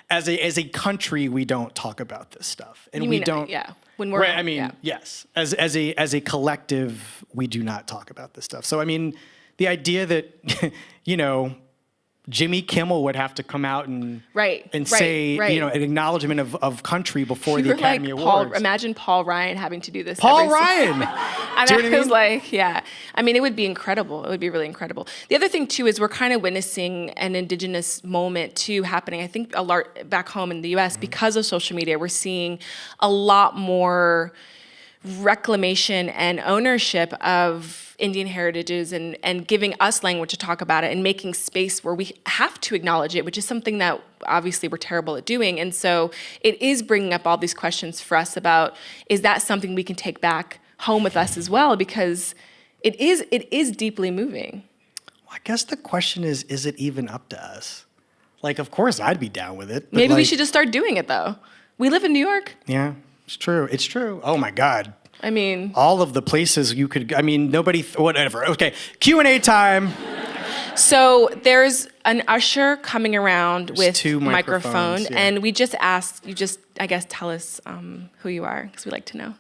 as a country, we don't talk about this stuff, and we don't.
Yeah. When we're
Right,
yeah.
yes. As a collective, we do not talk about this stuff. So the idea that Jimmy Kimmel would have to come out and say an acknowledgement of country before the Academy Awards.
Imagine Paul Ryan having to do this.
Paul Ryan.
And I was like, yeah. I mean, it would be incredible. It would be really incredible. The other thing too is we're kind of witnessing an Indigenous moment too happening. I think a lot back home in the U.S. because of social media, we're seeing a lot more reclamation and ownership of Indian heritages and giving us language to talk about it and making space where we have to acknowledge it, which is something that obviously we're terrible at doing. And so it is bringing up all these questions for us about, is that something we can take back home with us as well? Because it is deeply moving.
Well, I guess the question is it even up to us? Like, of course I'd be down with it.
Maybe we should just start doing it though. We live in New York.
Yeah. It's true. It's true. Oh my God.
I mean,
all of the places you could. Nobody. Whatever. Okay. Q&A time.
So there's an usher coming around with
two
microphone,
yeah.
and we just asked you I guess tell us who you are because we like to know.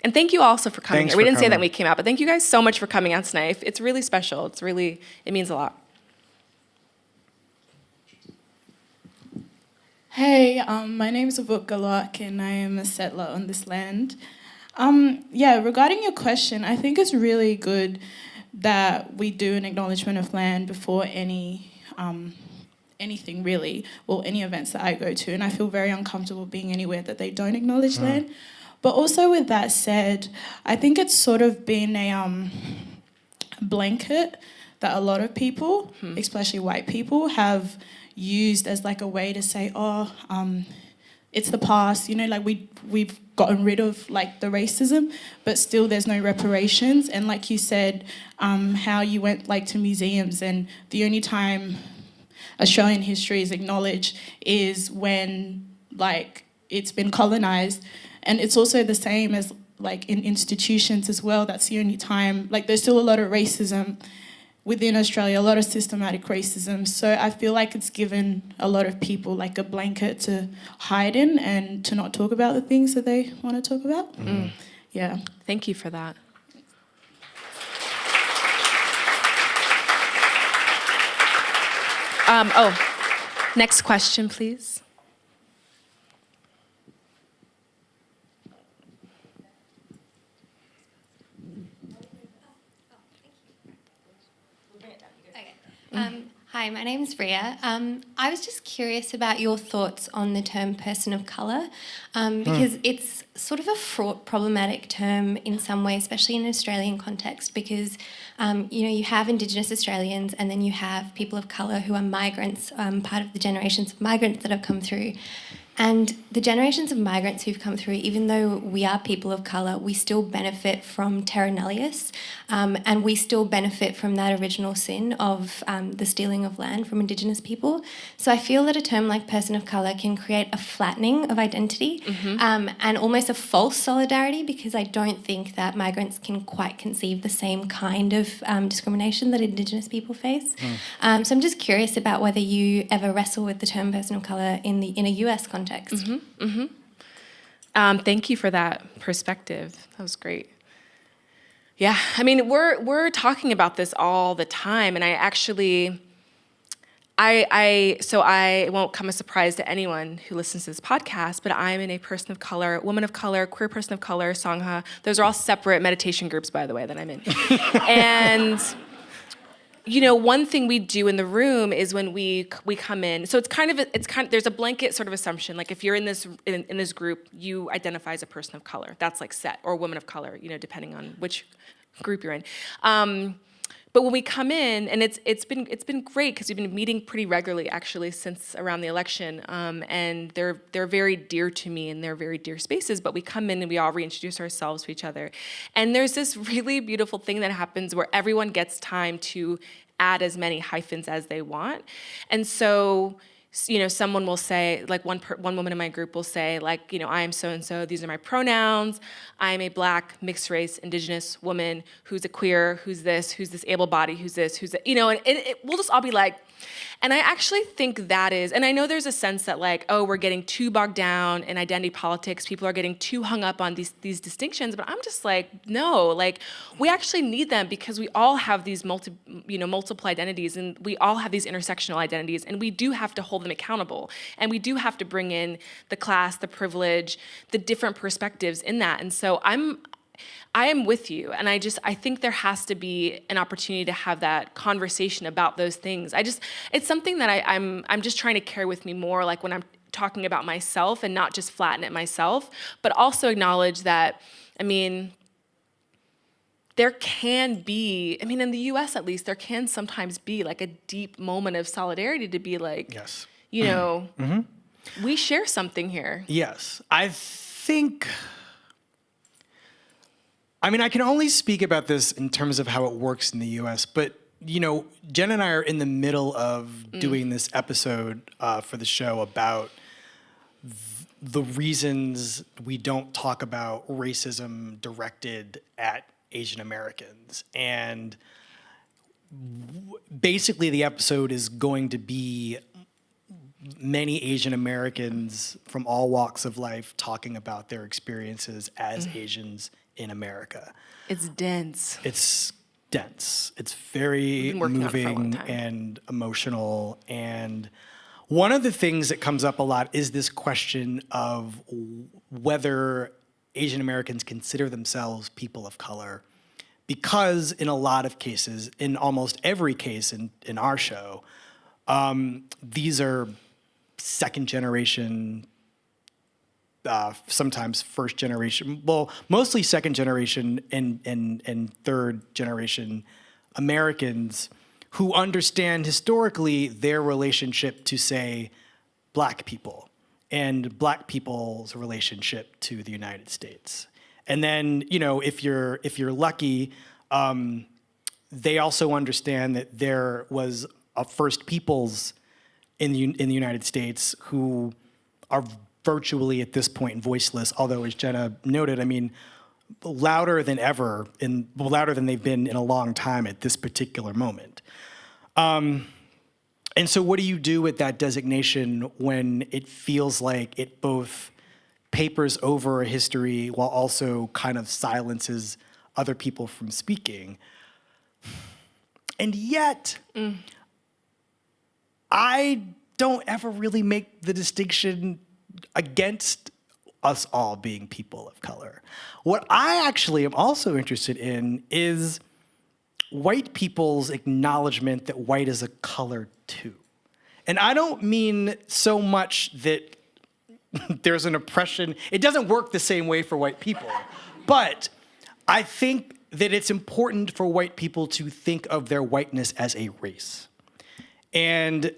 And thank you also for coming. We didn't say that when we came out, but thank you guys so much for coming out tonight. It's really special. It means a lot.
Hey, my name is Avuk Galak and I am a settler on this land. Regarding your question, I think it's really good that we do an acknowledgement of land before anything really, or any events that I go to, and I feel very uncomfortable being anywhere that they don't acknowledge land. But also with that said, I think it's sort of been a blanket that a lot of people, especially white people, have used as like a way to say, it's the past, like we've gotten rid of like the racism, but still there's no reparations. And like you said, how you went like to museums and the only time Australian history is acknowledged is when like it's been colonized. And it's also the same as like in institutions as well. That's the only time, like there's still a lot of racism within Australia, a lot of systematic racism. So I feel like it's given a lot of people like a blanket to hide in and to not talk about the things that they want to talk about. Yeah.
Thank you for that. Next question, please.
Hi, my name is Ria. I was just curious about your thoughts on the term person of colour, because it's sort of a fraught, problematic term in some way, especially in an Australian context, because you have Indigenous Australians and then you have people of colour who are migrants, part of the generations of migrants that have come through. And the generations of migrants who've come through, even though we are people of colour, we still benefit from terra nullius, and we still benefit from that original sin of the stealing of land from Indigenous people. So I feel that a term like person of colour can create a flattening of identity and almost a false solidarity, because I don't think that migrants can quite conceive the same kind of discrimination that Indigenous people face. So I'm just curious about whether you ever wrestle with the term person of colour in a US context.
Thank you for that perspective. That was great. Yeah, I mean, we're talking about this all the time, and so I won't come as a surprise to anyone who listens to this podcast, but I'm in a person of color, woman of color, queer person of color, Sangha. Those are all separate meditation groups, by the way, that I'm in. And one thing we do in the room is when we come in. So it's kind of there's a blanket sort of assumption. Like if you're in this group, you identify as a person of color. That's like set, or a woman of color, depending on which group you're in. But when we come in, and it's been great because we've been meeting pretty regularly actually since around the election, and they're very dear to me and they're very dear spaces. But we come in and we all reintroduce ourselves to each other, and there's this really beautiful thing that happens where everyone gets time to add as many hyphens as they want, and so. Someone will say, like one woman in my group will say, like, I am so-and-so, these are my pronouns, I am a Black, mixed race, indigenous woman who's a queer, who's this able-bodied, who's this, who's that, and we'll just all be like, and I actually think that is, and I know there's a sense that like, oh, we're getting too bogged down in identity politics, people are getting too hung up on these distinctions, but I'm just like, no, like, we actually need them because we all have these multiple identities, and we all have these intersectional identities, and we do have to hold them accountable, and we do have to bring in the class, the privilege, the different perspectives in that, and so I am with you, and I think there has to be an opportunity to have that conversation about those things. It's something that I'm just trying to carry with me more, like when I'm talking about myself, and not just flatten it myself, but also acknowledge that, there can be, in the US at least, there can sometimes be like a deep moment of solidarity to be like,
yes,
we share something here.
Yes, I think. I can only speak about this in terms of how it works in the U.S., but, Jen and I are in the middle of doing this episode for the show about the reasons we don't talk about racism directed at Asian Americans. And basically the episode is going to be many Asian Americans from all walks of life talking about their experiences as Asians in America.
It's dense.
It's dense. It's very moving and emotional. And one of the things that comes up a lot is this question of whether Asian Americans consider themselves people of color. Because in a lot of cases, in almost every case in our show, these are second generation, sometimes first generation, well, mostly second generation and third generation Americans who understand historically their relationship to, say, Black people and Black people's relationship to the United States. And then, if you're lucky, they also understand that there was a First Peoples in the United States who are virtually at this point voiceless, although as Jenna noted, louder than ever, louder than they've been in a long time at this particular moment. And so what do you do with that designation when it feels like it both papers over a history while also kind of silences other people from speaking? And yet, I don't ever really make the distinction against us all being people of color. What I actually am also interested in is white people's acknowledgement that white is a color too. And I don't mean so much that there's an oppression. It doesn't work the same way for white people. But I think that it's important for white people to think of their whiteness as a race. And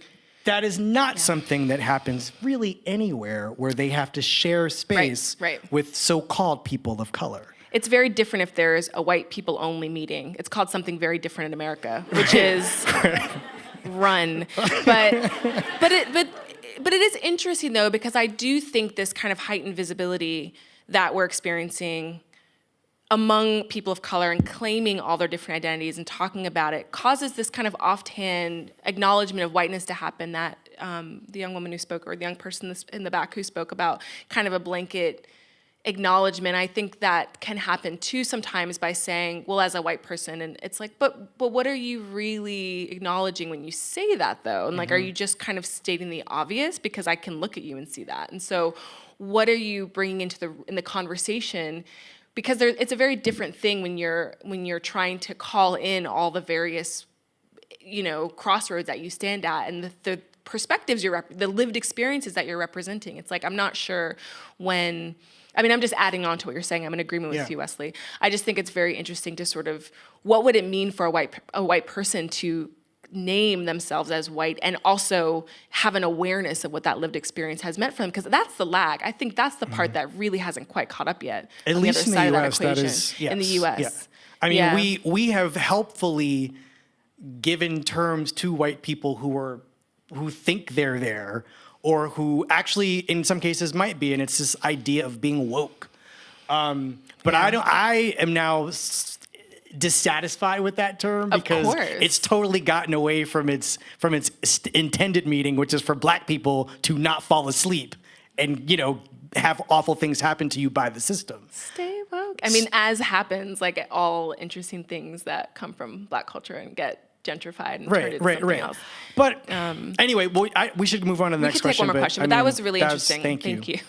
that is not something that happens really anywhere where they have to share space with so-called people of color.
It's very different if there's a white people only meeting. It's called something very different in America, which is run. But it is interesting though, because I do think this kind of heightened visibility that we're experiencing among people of color and claiming all their different identities and talking about it causes this kind of offhand acknowledgement of whiteness to happen that the young woman who spoke, or the young person in the back who spoke about kind of a blanket acknowledgement. I think that can happen too sometimes by saying, well, as a white person, and it's like, but what are you really acknowledging when you say that though? And like, are you just kind of stating the obvious because I can look at you and see that? And so what are you bringing into in the conversation? Because it's a very different thing when you're trying to call in all the various crossroads that you stand at, and the perspectives the lived experiences that you're representing. It's like, I'm not sure when. I mean, I'm just adding on to what you're saying. I'm in agreement with you, Wesley. I just think it's very interesting to sort of, what would it mean for a white person to name themselves as white and also have an awareness of what that lived experience has meant for them? Because that's the lag. I think that's the part that really hasn't quite caught up yet.
At
on
least
the other
in the
side
US,
of that equation.
that is, yes.
In the US.
Yeah. I mean, we have helpfully given terms to white people who think they're there, or who actually, in some cases, might be, and it's this idea of being woke. But I am now dissatisfied with that term because it's totally gotten away from its intended meaning, which is for Black people to not fall asleep and have awful things happen to you by the system.
Stay woke. I mean, as happens, like all interesting things that come from Black culture and get gentrified and turned into something else.
But anyway, we should move on to the next question.
We could take one more question, but that was really interesting.
Thank you.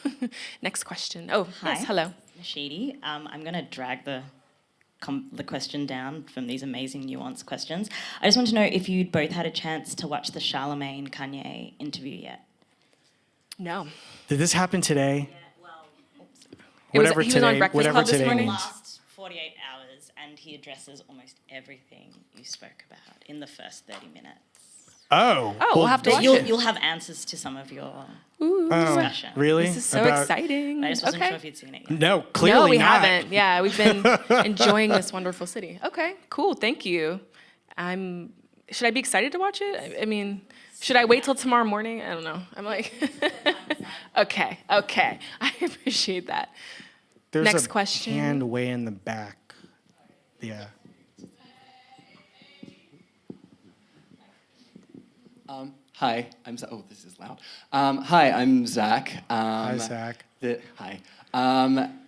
Next question. Oh,
hi.
yes, hello.
Nashidi. I'm going to drag the question down from these amazing nuanced questions. I just want to know if you'd both had a chance to watch the Charlemagne Kanye interview yet.
No.
Did this happen today?
Yeah, well, oops.
Whatever
he was on Breakfast Club this morning?
The last 48 hours, and he addresses almost everything you spoke about in the first 30 minutes.
Oh.
We'll have to watch
you'll,
it.
you'll have answers to some of your discussion.
Really?
This is so exciting.
I just wasn't sure if you'd seen it yet.
No, clearly
No, we
not.
haven't. Yeah, we've been enjoying this wonderful city. Okay, cool. Thank you. Should I be excited to watch it? I mean, should I wait till tomorrow morning? I don't know. I'm like, okay. I appreciate that.
There's
Next
a
question.
hand way in the back. Yeah.
Hi, I'm Zach. Oh, this is loud. Hi, I'm Zach.
Hi, Zach.
Hi.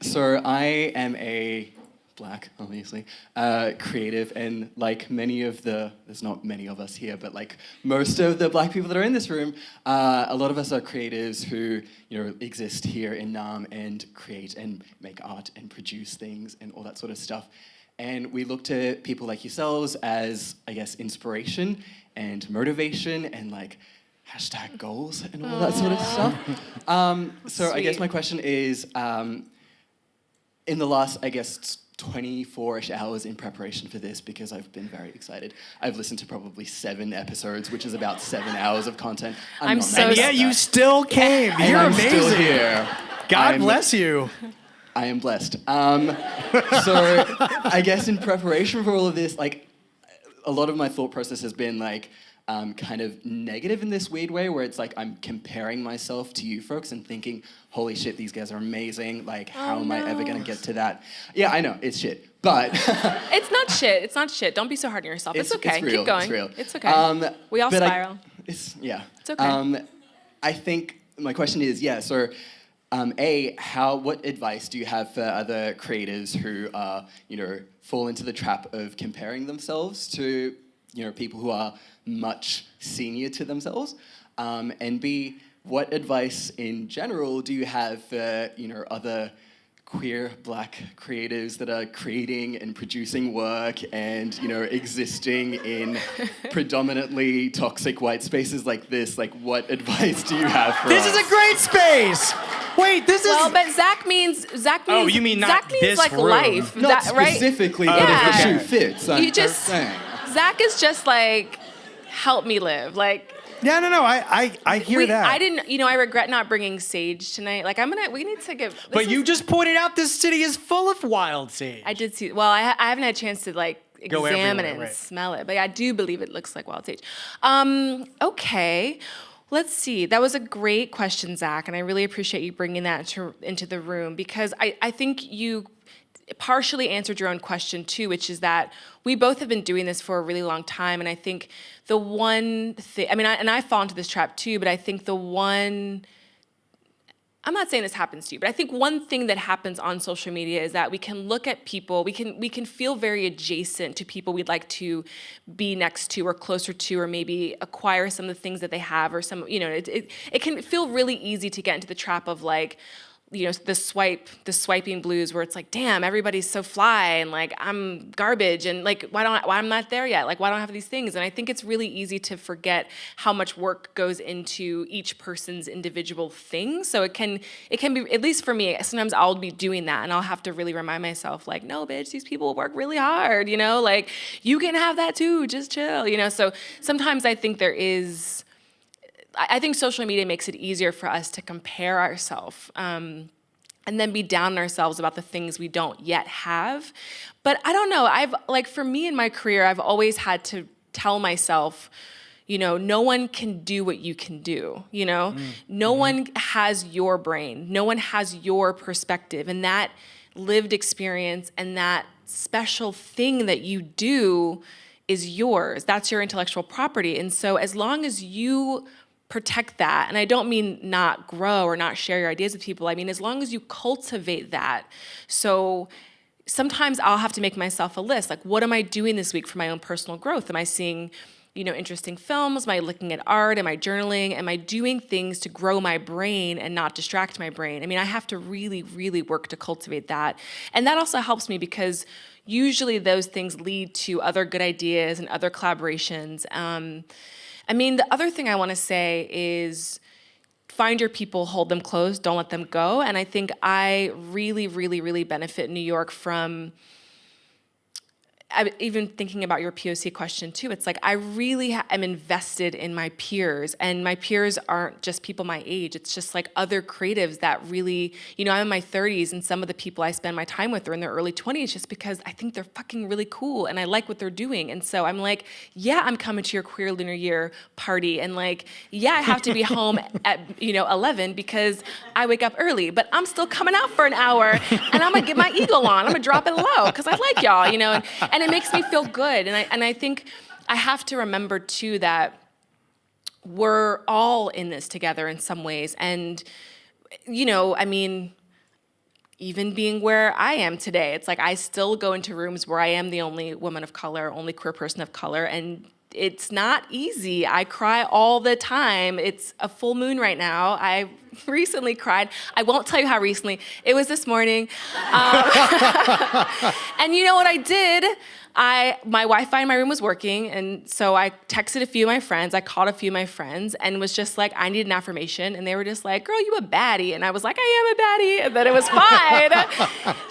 So I am a Black, obviously, creative, and like there's not many of us here, but like most of the Black people that are in this room, a lot of us are creatives who, exist here in Nam and create and make art and produce things and all that sort of stuff. And we look to people like yourselves as, I guess, inspiration and motivation and like hashtag goals and all that sort of stuff. So I guess my question is, in the last, 24-ish hours in preparation for this, because I've been very excited. I've listened to probably 7 episodes, which is about 7 hours of content.
I'm
not
so
mad
And
about
yet you
that.
still came.
And
You're
I'm
amazing.
still here.
God bless you.
I am blessed. So I guess in preparation for all of this, like a lot of my thought process has been like kind of negative in this weird way where it's like I'm comparing myself to you folks and thinking, holy shit, these guys are amazing. Like, how am I ever going to get to that? Yeah, I know, it's shit. But
It's not shit. Don't be so hard on yourself. It's okay.
It's real,
Keep going.
It's real.
It's okay. We all
but
spiral.
It's
okay.
I think my question is, so what advice do you have for other creatives who are, fall into the trap of comparing themselves to, people who are much senior to themselves? And B, what advice in general do you have for, other queer Black creatives that are creating and producing work and, existing in predominantly toxic white spaces like this? Like, what advice do you have for
This
us?
is a great space. Wait, this is...
Well, but Zach means
Oh, you mean not
Zach means
this
like
room.
life,
Not
that, right?
specifically,
Oh,
but
yeah.
if the
okay.
shoe fits.
You
I'm
just
saying.
Zach is just like, help me live. Like,
Yeah, no, I hear that.
I didn't, I regret not bringing sage tonight. Like, we need to give.
But you just pointed out this city is full of wild sage.
I did see. Well, I haven't had a chance to like
Go
examine it
everywhere,
and
right.
smell it, but I do believe it looks like wild sage. Okay, let's see. That was a great question, Zach, and I really appreciate you bringing that into the room because I think you partially answered your own question too, which is that we both have been doing this for a really long time, and I think the one thing, I fall into this trap too, but I think I'm not saying this happens to you, but I think one thing that happens on social media is that we can look at people, we can feel very adjacent to people we'd like to be next to or closer to, or maybe acquire some of the things that they have, or some, it can feel really easy to get into the trap of like the swiping blues where it's like, damn, everybody's so fly and like I'm garbage and like why I'm not there yet? Like why don't I have these things? And I think it's really easy to forget how much work goes into each person's individual thing. So it can be, at least for me, sometimes I'll be doing that and I'll have to really remind myself like, no, bitch, these people work really hard, like you can have that too, just chill, So sometimes I think I think social media makes it easier for us to compare ourselves and then be down on ourselves about the things we don't yet have. But I don't know. For me in my career, I've always had to tell myself, no one can do what you can do, No one has your brain. No one has your perspective. And that lived experience and that special thing that you do is yours. That's your intellectual property. And so as long as you protect that, and I don't mean not grow or not share your ideas with people, I mean as long as you cultivate that. So sometimes I'll have to make myself a list, like what am I doing this week for my own personal growth? Am I seeing interesting films? Am I looking at art? Am I journaling? Am I doing things to grow my brain and not distract my brain? I mean, I have to really, really work to cultivate that. And that also helps me because usually those things lead to other good ideas and other collaborations. The other thing I want to say is find your people, hold them close, don't let them go. And I think I really, really, really benefit in New York from even thinking about your POC question too, it's like I really am invested in my peers, and my peers aren't just people my age. It's just like other creatives that really, I'm in my 30s, and some of the people I spend my time with are in their early 20s just because I think they're fucking really cool and I like what they're doing. And so I'm like, yeah, I'm coming to your queer Lunar Year party, and like, yeah, I have to be home at 11 because I wake up early, but I'm still coming out for an hour, and I'm gonna get my eagle on. I'm gonna drop it low because I like y'all, and it makes me feel good. And I think I have to remember too that we're all in this together in some ways. And, even being where I am today, it's like I still go into rooms where I am the only woman of color, only queer person of color, and it's not easy. I cry all the time. It's a full moon right now. I recently cried. I won't tell you how recently. It was this morning. And you know what I did? My Wi-Fi in my room was working, and so I texted a few of my friends. I called a few of my friends and was just like, I need an affirmation. And they were just like, girl, you a baddie. And I was like, I am a baddie. And then it was fine.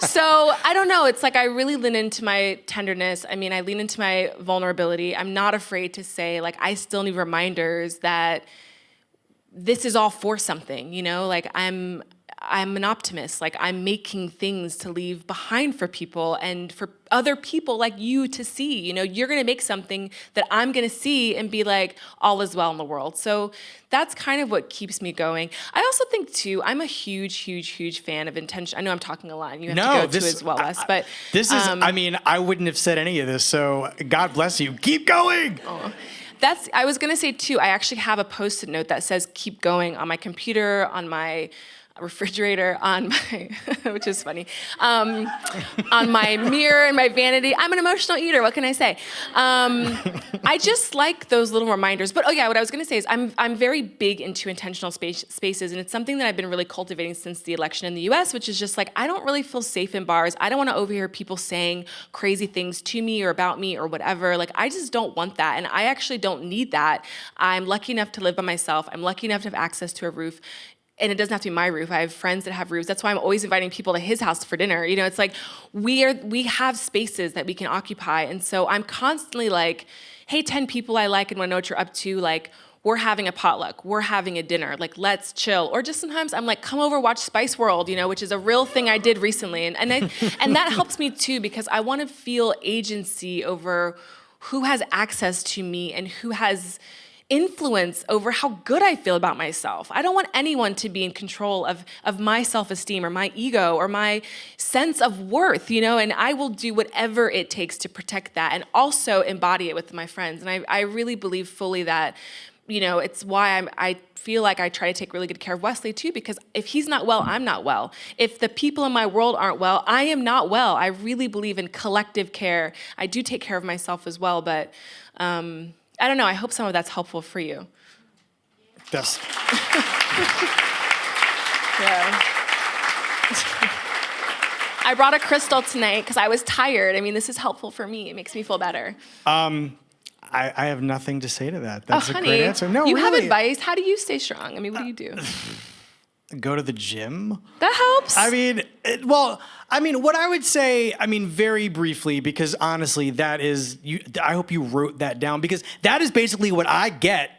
So I don't know. It's like I really lean into my tenderness. I lean into my vulnerability. I'm not afraid to say, like, I still need reminders that this is all for something, like I'm an optimist. Like I'm making things to leave behind for people and for other people like you to see. You're gonna make something that I'm gonna see and be like, all is well in the world. So that's kind of what keeps me going. I also think too, I'm a huge, huge, huge fan of intention. I know I'm talking a lot and you have to go too as well, Wes, but
this is, I wouldn't have said any of this, so God bless you. Keep going.
Oh. I was gonna say too, I actually have a Post-it note that says keep going on my computer, on my refrigerator, on my, which is funny, on my mirror and my vanity. I'm an emotional eater, what can I say? I just like those little reminders. But what I was gonna say is I'm very big into intentional spaces, and it's something that I've been really cultivating since the election in the US, which is just like, I don't really feel safe in bars. I don't wanna overhear people saying crazy things to me or about me or whatever. Like, I just don't want that, and I actually don't need that. I'm lucky enough to live by myself. I'm lucky enough to have access to a roof. And it doesn't have to be my roof. I have friends that have roofs. That's why I'm always inviting people to his house for dinner. It's like we have spaces that we can occupy. And so I'm constantly like, hey, 10 people I like and want to know what you're up to. Like, we're having a potluck. We're having a dinner. Like, let's chill. Or just sometimes I'm like, come over, watch Spice World, which is a real thing I did recently. And that helps me too, because I want to feel agency over who has access to me and who has influence over how good I feel about myself. I don't want anyone to be in control of my self-esteem or my ego or my sense of worth, and I will do whatever it takes to protect that and also embody it with my friends. And I really believe fully that, it's why I feel like I try to take really good care of Wesley too, because if he's not well, I'm not well. If the people in my world aren't well, I am not well. I really believe in collective care. I do take care of myself as well, but I don't know. I hope some of that's helpful for you.
Yes.
Yeah. I brought a crystal tonight because I was tired. I mean, this is helpful for me. It makes me feel better.
I have nothing to say to that. That's a
honey,
great answer. No,
you
really.
have advice. How do you stay strong? I mean, what do you do?
Go to the gym.
That helps.
I mean, what I would say, very briefly, because honestly, that is, I hope you wrote that down, because that is basically what I get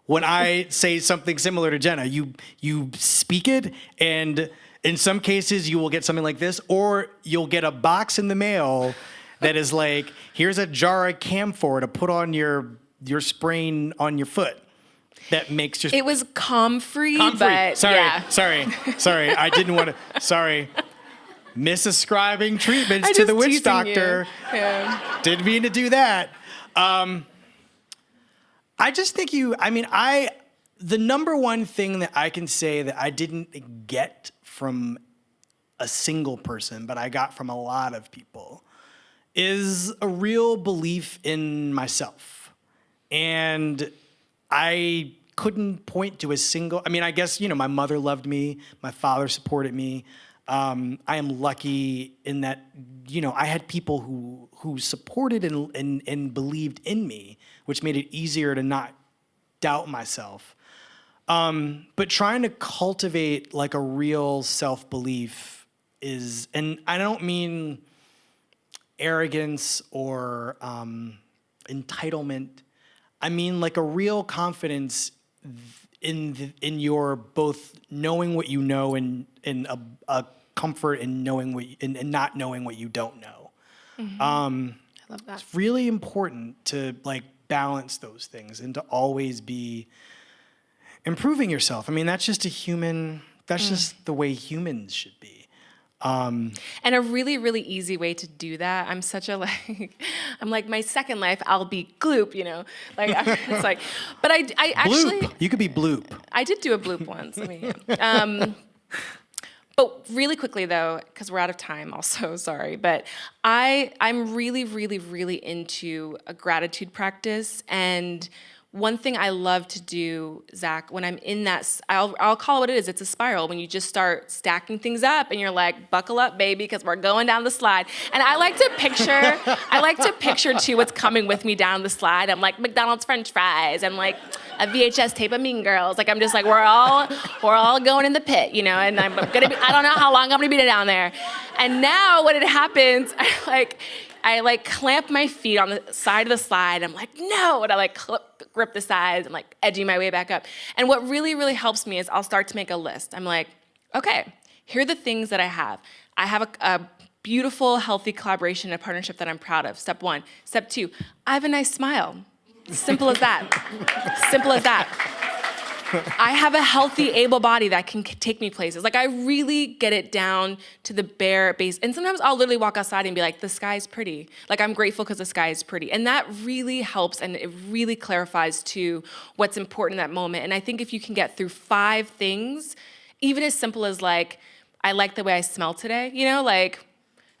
when I say something similar to Jenna. You speak it, and in some cases, you will get something like this, or you'll get a box in the mail that is like, here's a jar of camphor to put on your sprain on your foot. That makes your...
It was comfrey, but
sorry,
yeah.
sorry. I didn't want to... Sorry. Misascribing treatments
I
to the
just
witch
teasing
doctor.
you. Yeah.
Didn't mean to do that. I just think the number one thing that I can say that I didn't get from a single person, but I got from a lot of people, is a real belief in myself. And I couldn't point to a single, I guess, my mother loved me, my father supported me. I am lucky in that, I had people who supported and believed in me, which made it easier to not doubt myself. But trying to cultivate like a real self-belief is, and I don't mean arrogance or entitlement. I mean like a real confidence in your both knowing what you know and a comfort in knowing and not knowing what you don't know.
Mm-hmm. I love that.
It's really important to like balance those things and to always be improving yourself. That's just just the way humans should be.
And a really, really easy way to do that. I'm such a I'm like, my second life, I'll be gloop, it's like, but I actually.
Bloop. You could be bloop.
I did do a bloop once. But really quickly though, because we're out of time also, sorry, but I'm really, really, really into a gratitude practice. And one thing I love to do, Zach, when I'm in that, I'll call it what it is. It's a spiral when you just start stacking things up and you're like, buckle up, baby, because we're going down the slide. And I like to picture too what's coming with me down the slide. I'm like McDonald's French fries. I'm like a VHS tape of Mean Girls. Like I'm just like, we're all going in the pit, and I don't know how long I'm gonna be down there. And now when it happens, I clamp my feet on the side of the slide. I'm like, no, and I grip the sides. I'm like edging my way back up. And what really, really helps me is I'll start to make a list. I'm like, okay, here are the things that I have. I have a beautiful, healthy collaboration and partnership that I'm proud of. Step 1. Step 2, I have a nice smile. Simple as that. Simple as that. I have a healthy, able body that can take me places. I really get it down to the bare base. And sometimes I'll literally walk outside and be like, the sky's pretty. I'm grateful because the sky is pretty. And that really helps and it really clarifies to what's important in that moment. And I think if you can get through 5 things, even as simple as I like the way I smell today,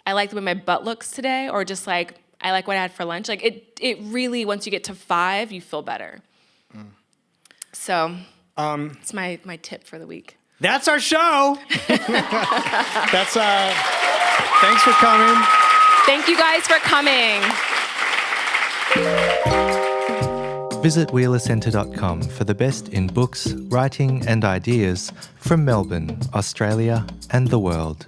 I like the way my butt looks today, or just I like what I had for lunch. It really, once you get to 5, you feel better. So it's my tip for the week.
That's our show. Thanks for coming.
Thank you guys for coming.
Visit wheelercentre.com for the best in books, writing and ideas from Melbourne, Australia and the world.